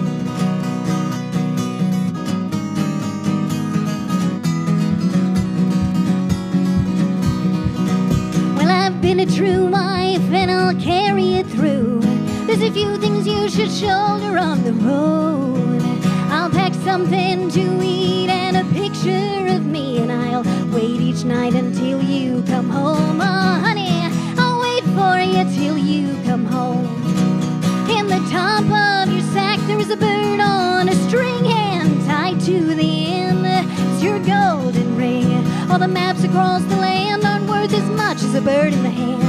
Well, I've been a true wife, and I'll carry it through. There's a few things you should shoulder on the road. I'll pack something to eat and a picture of me, and I'll wait each night until you come home. Oh, honey, I'll wait for you till you come home. In the top of your sack, there's a bird on a string, and tied to the end is your golden ring. All the maps across the land aren't worth as much as a bird in the hand.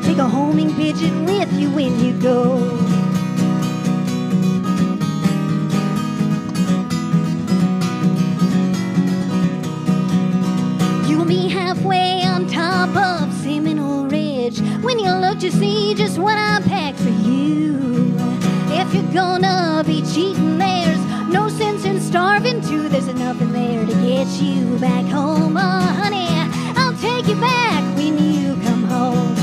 Take a homing pigeon with you when you go. You'll be halfway on top of Seminole Ridge when you look to see just what I packed for you. If you're gonna be cheating, there's no sense in starving too. There's enough in there to get you back home. Oh, honey, I'll take you back when you come home.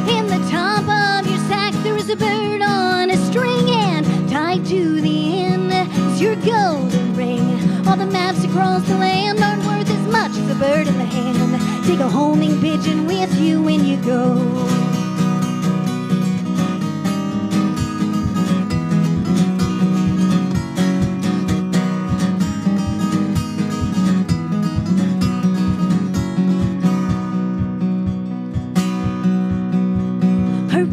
In the top of your sack, there is a bird on a string, and tied to the end is your golden ring. All the maps across the land aren't worth as much as a bird in the hand. Take a homing pigeon with you when you go.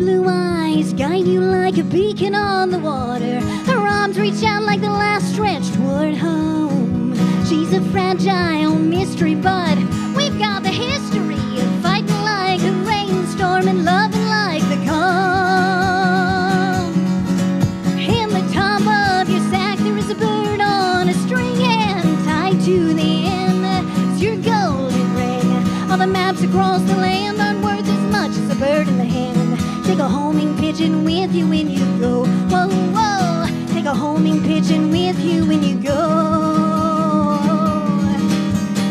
Blue eyes guide you like a beacon on the water. Her arms reach out like the last stretch toward home. She's a fragile mystery, but we've got the history of fighting like a rainstorm and loving like the calm. In the top of your sack, there is a bird on a string, and pigeon with you when you go. Whoa, whoa, take a homing pigeon with you when you go.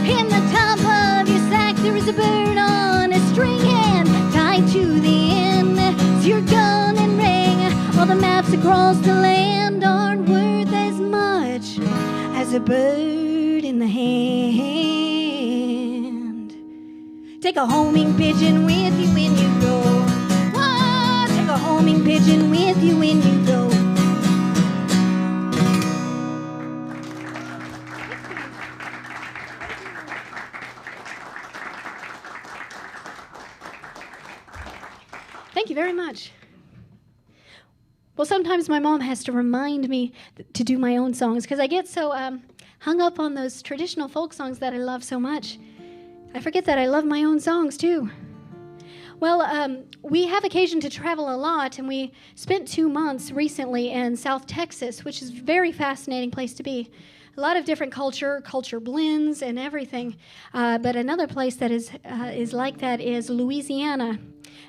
In the top of your sack there is a bird on a string and tied to the end is your gun and ring. All the maps across the land aren't worth as much as a bird in the hand. Take a homing pigeon with you when you go. Whoa, take a homing pigeon with you when you go. Thank you very much. Well, sometimes my mom has to remind me to do my own songs because I get so hung up on those traditional folk songs that I love so much. I forget that I love my own songs too. Well, we have occasion to travel a lot, and we spent 2 months recently in South Texas, which is a very fascinating place to be. A lot of different culture blends and everything. But another place that is like that is Louisiana.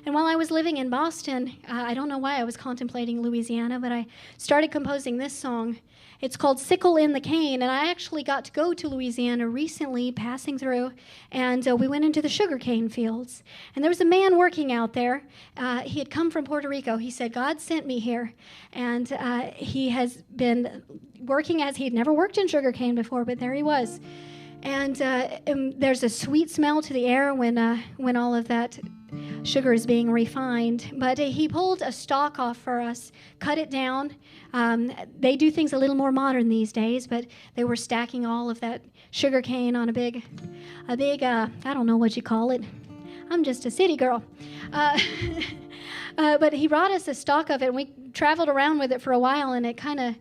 And while I was living in Boston, I don't know why I was contemplating Louisiana, but I started composing this song. It's called Sickle in the Cane, and I actually got to go to Louisiana recently, passing through, and we went into the sugarcane fields. And there was a man working out there. He had come from Puerto Rico. He said, God sent me here, and he has been working as he'd never worked in sugarcane before, but there he was. And there's a sweet smell to the air when all of that sugar is being refined. But he pulled a stalk off for us, cut it down. They do things a little more modern these days, but they were stacking all of that sugar cane on a big, I don't know what you call it. I'm just a city girl. But he brought us a stalk of it, and we traveled around with it for a while, and it kind of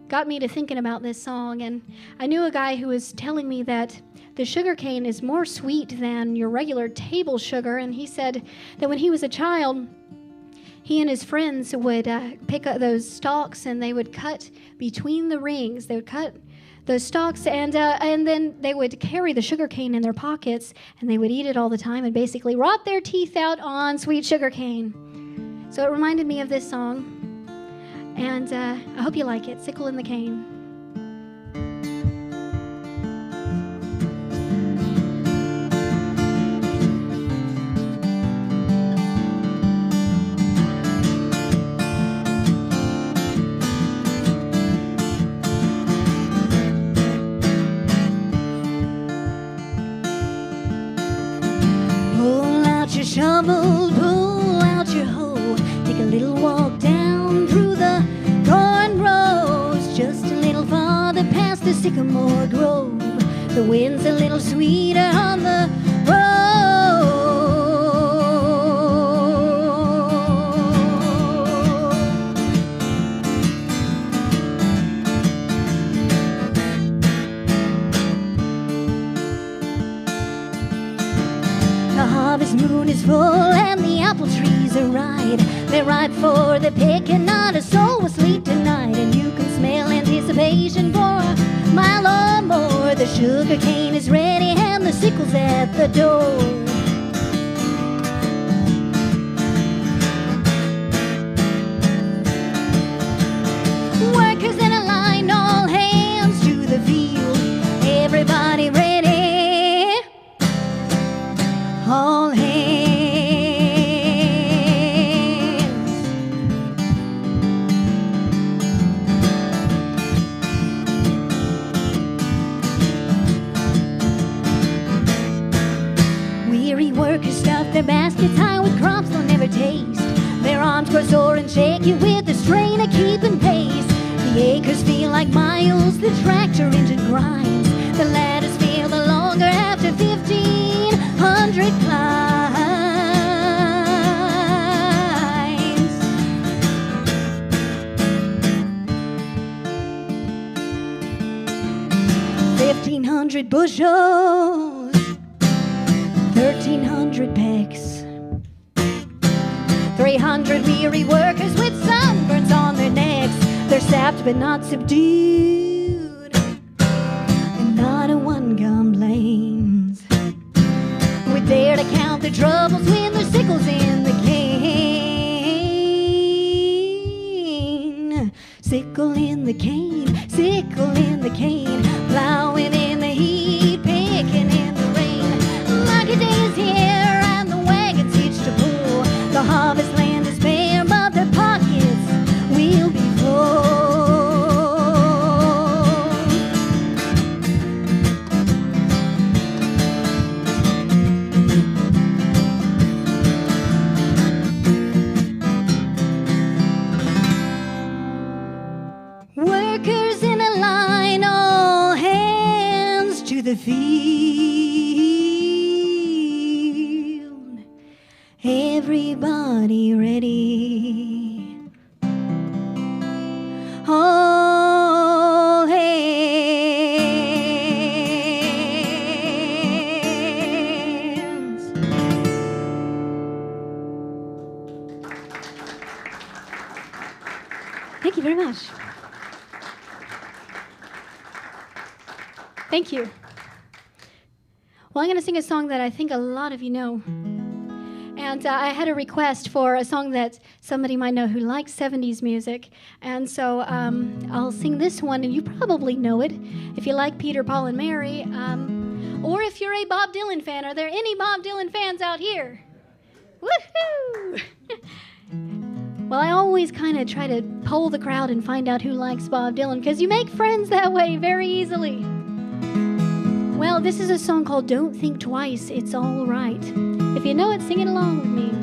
got me to thinking about this song. And I knew a guy who was telling me that the sugar cane is more sweet than your regular table sugar, and he said that when he was a child, he and his friends would pick up those stalks and they would cut between the rings. They would cut those stalks and then they would carry the sugar cane in their pockets, and they would eat it all the time and basically rot their teeth out on sweet sugar cane. So it reminded me of this song. And I hope you like it, Sickle in the Cane. Pull out your shovel, pull out your hoe, take a little walk down through the corn rows, just a little farther past the sycamore grove. The wind's a little sweeter on the road. The harvest moon is full and the apple trees are ripe. They're ripe for the picking, not a soul was asleep tonight. And you can smell anticipation for a mile or more. The sugar cane is ready and the sickle's at the door. Workers in a line, all hands to the field. Everybody ready, all hands. Weary workers stuff their baskets high with crops they'll never taste. Their arms grow sore and shaky with the strain of keeping pace. The acres feel like miles, the tractor engine grinds. The ladders feel the longer after 1,500 climbs. 1,500 bushels, 1,300 pecks. 300 weary workers with sunburns on their necks. They're sapped but not subdued, and not a one complains. We dare to count their troubles when their sickles in the cane. the cane, sickle in the cane, plowing in the heat, picking in the rain. Market day is here and the wagons each to pull. The harvest land is bare, but their pockets will be full. Workers in a line, all hands to the field. Everybody ready. All hands. Thank you very much. Thank you. Well, I'm going to sing a song that I think a lot of you know. And I had a request for a song that somebody might know who likes 70s music. And so I'll sing this one, and you probably know it if you like Peter, Paul, and Mary. Or if you're a Bob Dylan fan. Are there any Bob Dylan fans out here? Woohoo! Well, I always kind of try to poll the crowd and find out who likes Bob Dylan, because you make friends that way very easily. Well, this is a song called Don't Think Twice, It's All Right. If you know it, sing it along with me.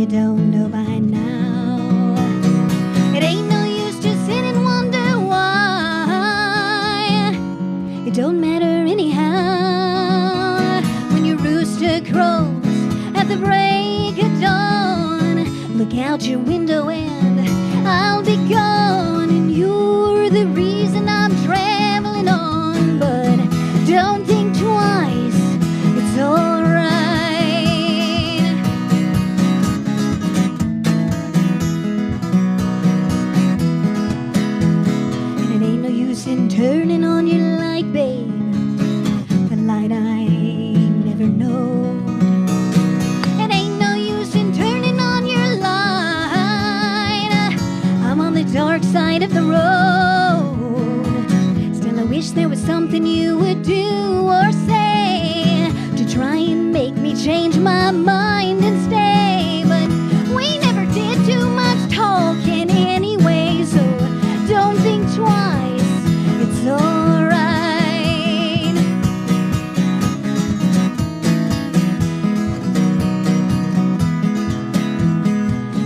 Don't know by now. It ain't no use to sit and wonder why. It don't matter anyhow. When your rooster crows at the break of dawn, look out your window and I'll be gone. And you're the reason I'm traveling on. But don't think twice, it's all right. And turning on your light, babe, the light I never know. It ain't no use in turning on your light. I'm on the dark side of the road. Still, I wish there was something you would do or say to try and make me change my mind and stay. But we never did too much talking anyway, so don't think twice. It's all right.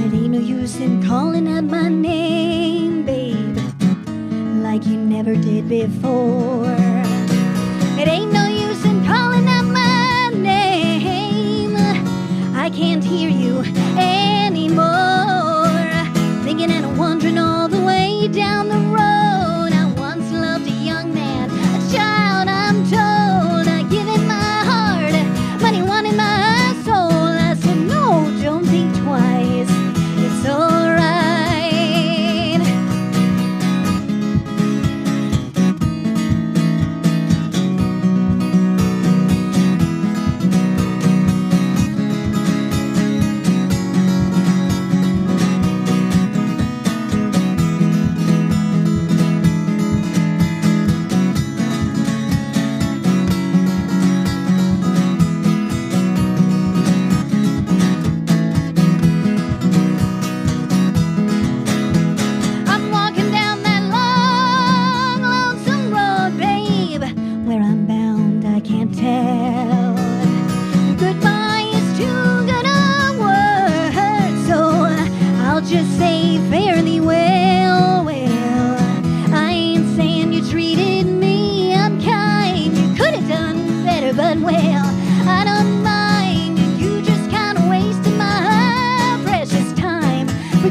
It ain't no use in calling out my name, babe, like you never did before. It ain't no use in calling out my name. I can't hear you anymore. Thinking and wondering all the way down the road.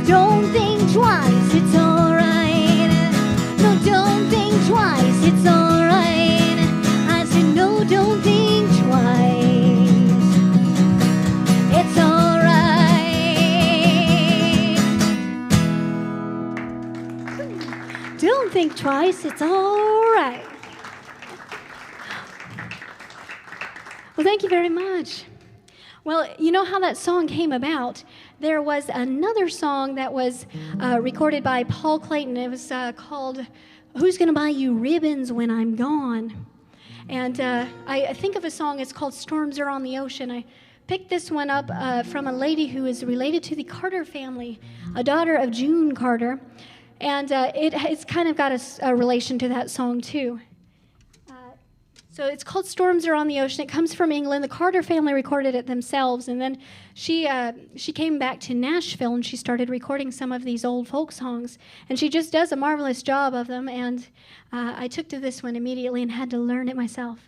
don't think twice, it's alright. No, don't think twice, it's alright. I said, no, don't think twice, it's alright. Don't think twice, it's alright. Well, thank you very much. Well, you know how that song came about? There was another song that was recorded by Paul Clayton. It was called Who's Gonna Buy You Ribbons When I'm Gone? And I think of a song, it's called Storms Are on the Ocean. I picked this one up from a lady who is related to the Carter family, a daughter of June Carter. And it's kind of got a relation to that song, too. So it's called Storms Are on the Ocean. It comes from England. The Carter family recorded it themselves, and then she came back to Nashville, and she started recording some of these old folk songs, and she just does a marvelous job of them, and I took to this one immediately and had to learn it myself.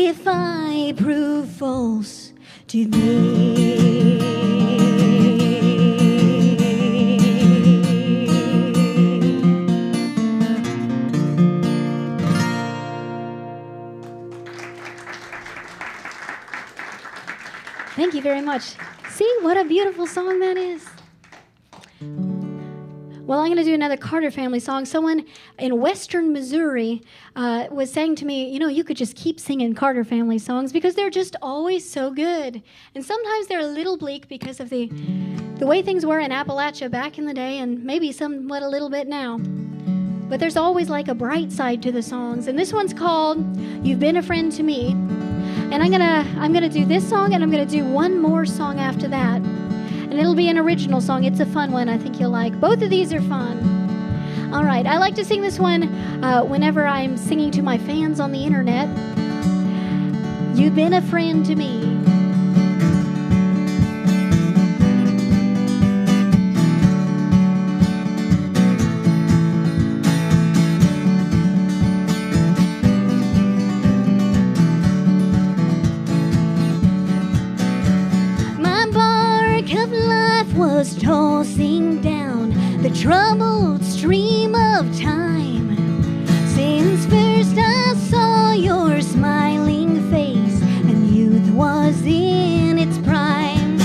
if I prove false to thee. Thank you very much. See what a beautiful song that is. Well, I'm going to do another Carter family song. Someone in western Missouri was saying to me, you know, you could just keep singing Carter family songs because they're just always so good. And sometimes they're a little bleak because of the way things were in Appalachia back in the day, and maybe somewhat a little bit now. But there's always like a bright side to the songs. And this one's called You've Been a Friend to Me. And I'm gonna do this song, and I'm gonna do one more song after that. And it'll be an original song. It's a fun one I think you'll like. Both of these are fun. All right, I like to sing this one whenever I'm singing to my fans on the internet. You've been a friend to me. Was tossing down the troubled stream of time. Since first I saw your smiling face and youth was in its prime.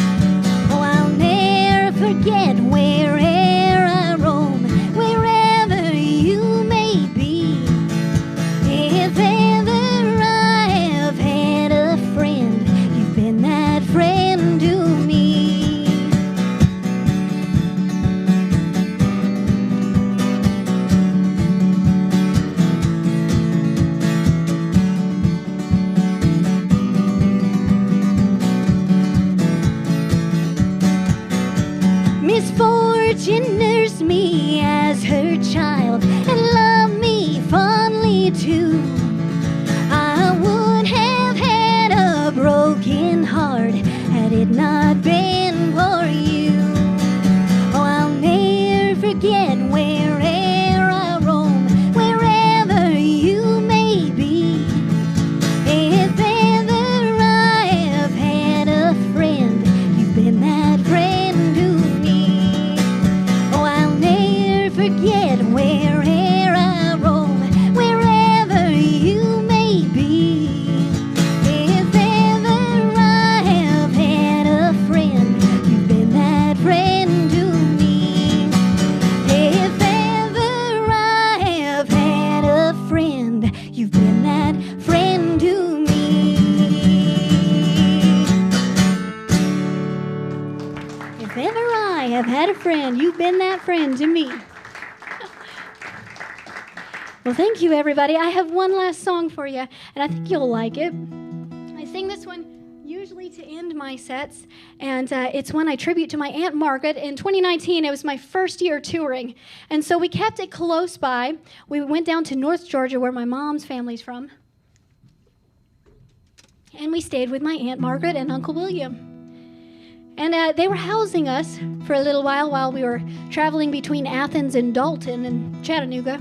Oh, I'll never forget where'er I roam, wherever you may be. If ever I have had a friend, you've been that friend to me. Misfortune nursed me as her child and loved me fondly too. I would have had a broken heart had it not been for you. Oh, I'll never forget where'er I roam, wherever you may be. If ever I have had a friend, you've been that friend to me. Forget where'er I roam, wherever you may be. If ever I have had a friend, you've been that friend to me. If ever I have had a friend, you've been that friend to me. If ever I have had a friend, you've been that friend to me. Well, thank you, everybody. I have one last song for you, and I think you'll like it. I sing this one usually to end my sets, and it's one I tribute to my Aunt Margaret. In 2019, it was my first year touring, and so we kept it close by. We went down to North Georgia, where my mom's family's from, and we stayed with my Aunt Margaret and Uncle William. And they were housing us for a little while we were traveling between Athens and Dalton and Chattanooga.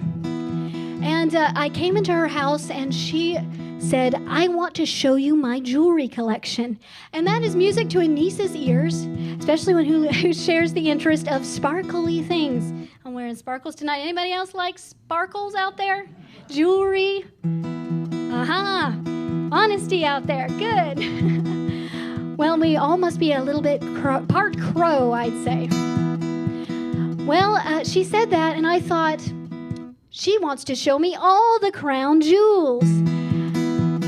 And I came into her house, and she said, I want to show you my jewelry collection. And that is music to a niece's ears, especially one who shares the interest of sparkly things. I'm wearing sparkles tonight. Anybody else like sparkles out there? Jewelry? Aha! Honesty out there. Good. Well, we all must be a little bit part crow, I'd say. Well, she said that, and I thought, she wants to show me all the crown jewels.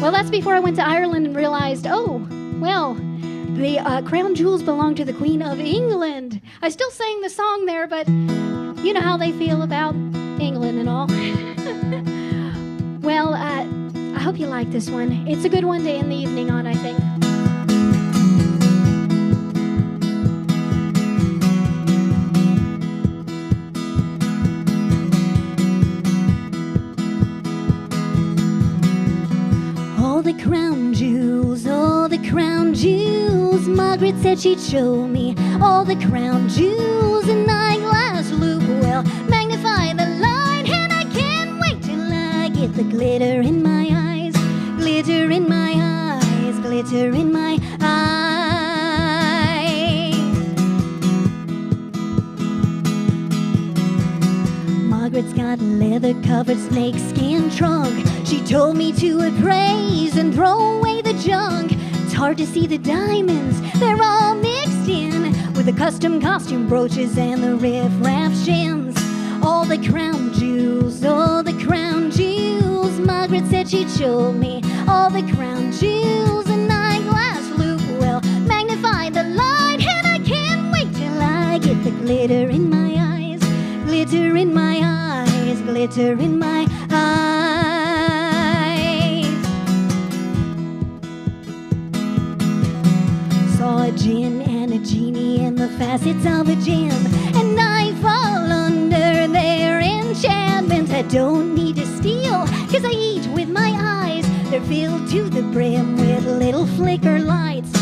Well, that's before I went to Ireland and realized, oh, well, the crown jewels belong to the Queen of England. I still sang the song there, but you know how they feel about England and all. Well, I hope you like this one. It's a good one to end the evening on, I think. All the crown jewels, Margaret said she'd show me. All the crown jewels, an eyeglass loop will magnify the light, and I can't wait till I get the glitter in my eyes, glitter in my eyes. glitter in my eyes. Margaret's got a leather-covered snakeskin trunk. She told me to appraise and throw away the junk. It's hard to see the diamonds, they're all mixed in with the custom costume brooches and the riff-raff shins. All the crown jewels, all the crown jewels. Margaret said she'd show me all the crown jewels. An eyeglass loop will magnify the light, and I can't wait till I get the glitter in my eyes, glitter in my eyes, glitter in my eyes. Saw a gin and a genie and the facets of a gem, and I fall under their enchantment. I don't need to steal, 'cause I eat with my eyes. They're filled to the brim with little flicker lights.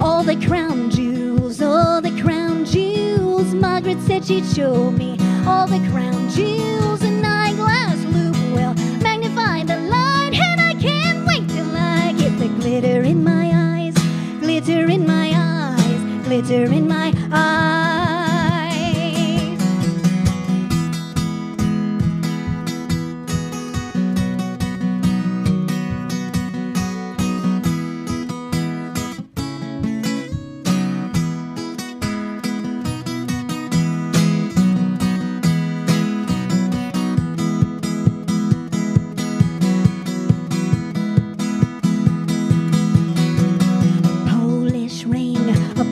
All the crown jewels, all the crown jewels. Margaret said she'd show me all the crown jewels. An eyeglass loop will magnify the light, and I can't wait till I get the glitter in my eyes, glitter in my eyes, glitter in my eyes.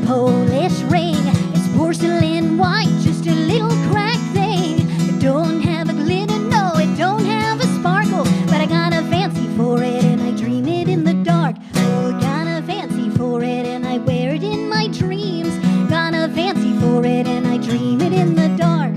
Polish ring, it's porcelain white, just a little crack thing. It don't have a glitter, no, it don't have a sparkle, but I got a fancy for it and I dream it in the dark. Oh, got a fancy for it and I wear it in my dreams. Got a fancy for it and I dream it in the dark.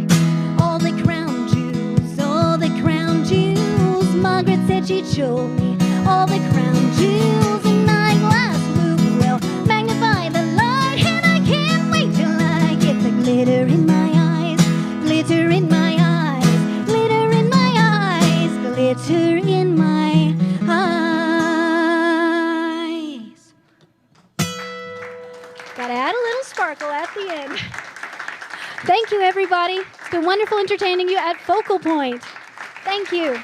All the crown jewels, all the crown jewels. Margaret said she'd show me all the crown jewels. An eyeglass loop will magnify the light, and I can't wait till I get the glitter in my eyes, glitter in my eyes, glitter in my eyes, glitter in my eyes. Gotta add a little sparkle at the end. Thank you, everybody. It's been wonderful entertaining you at Focal Point. Thank you.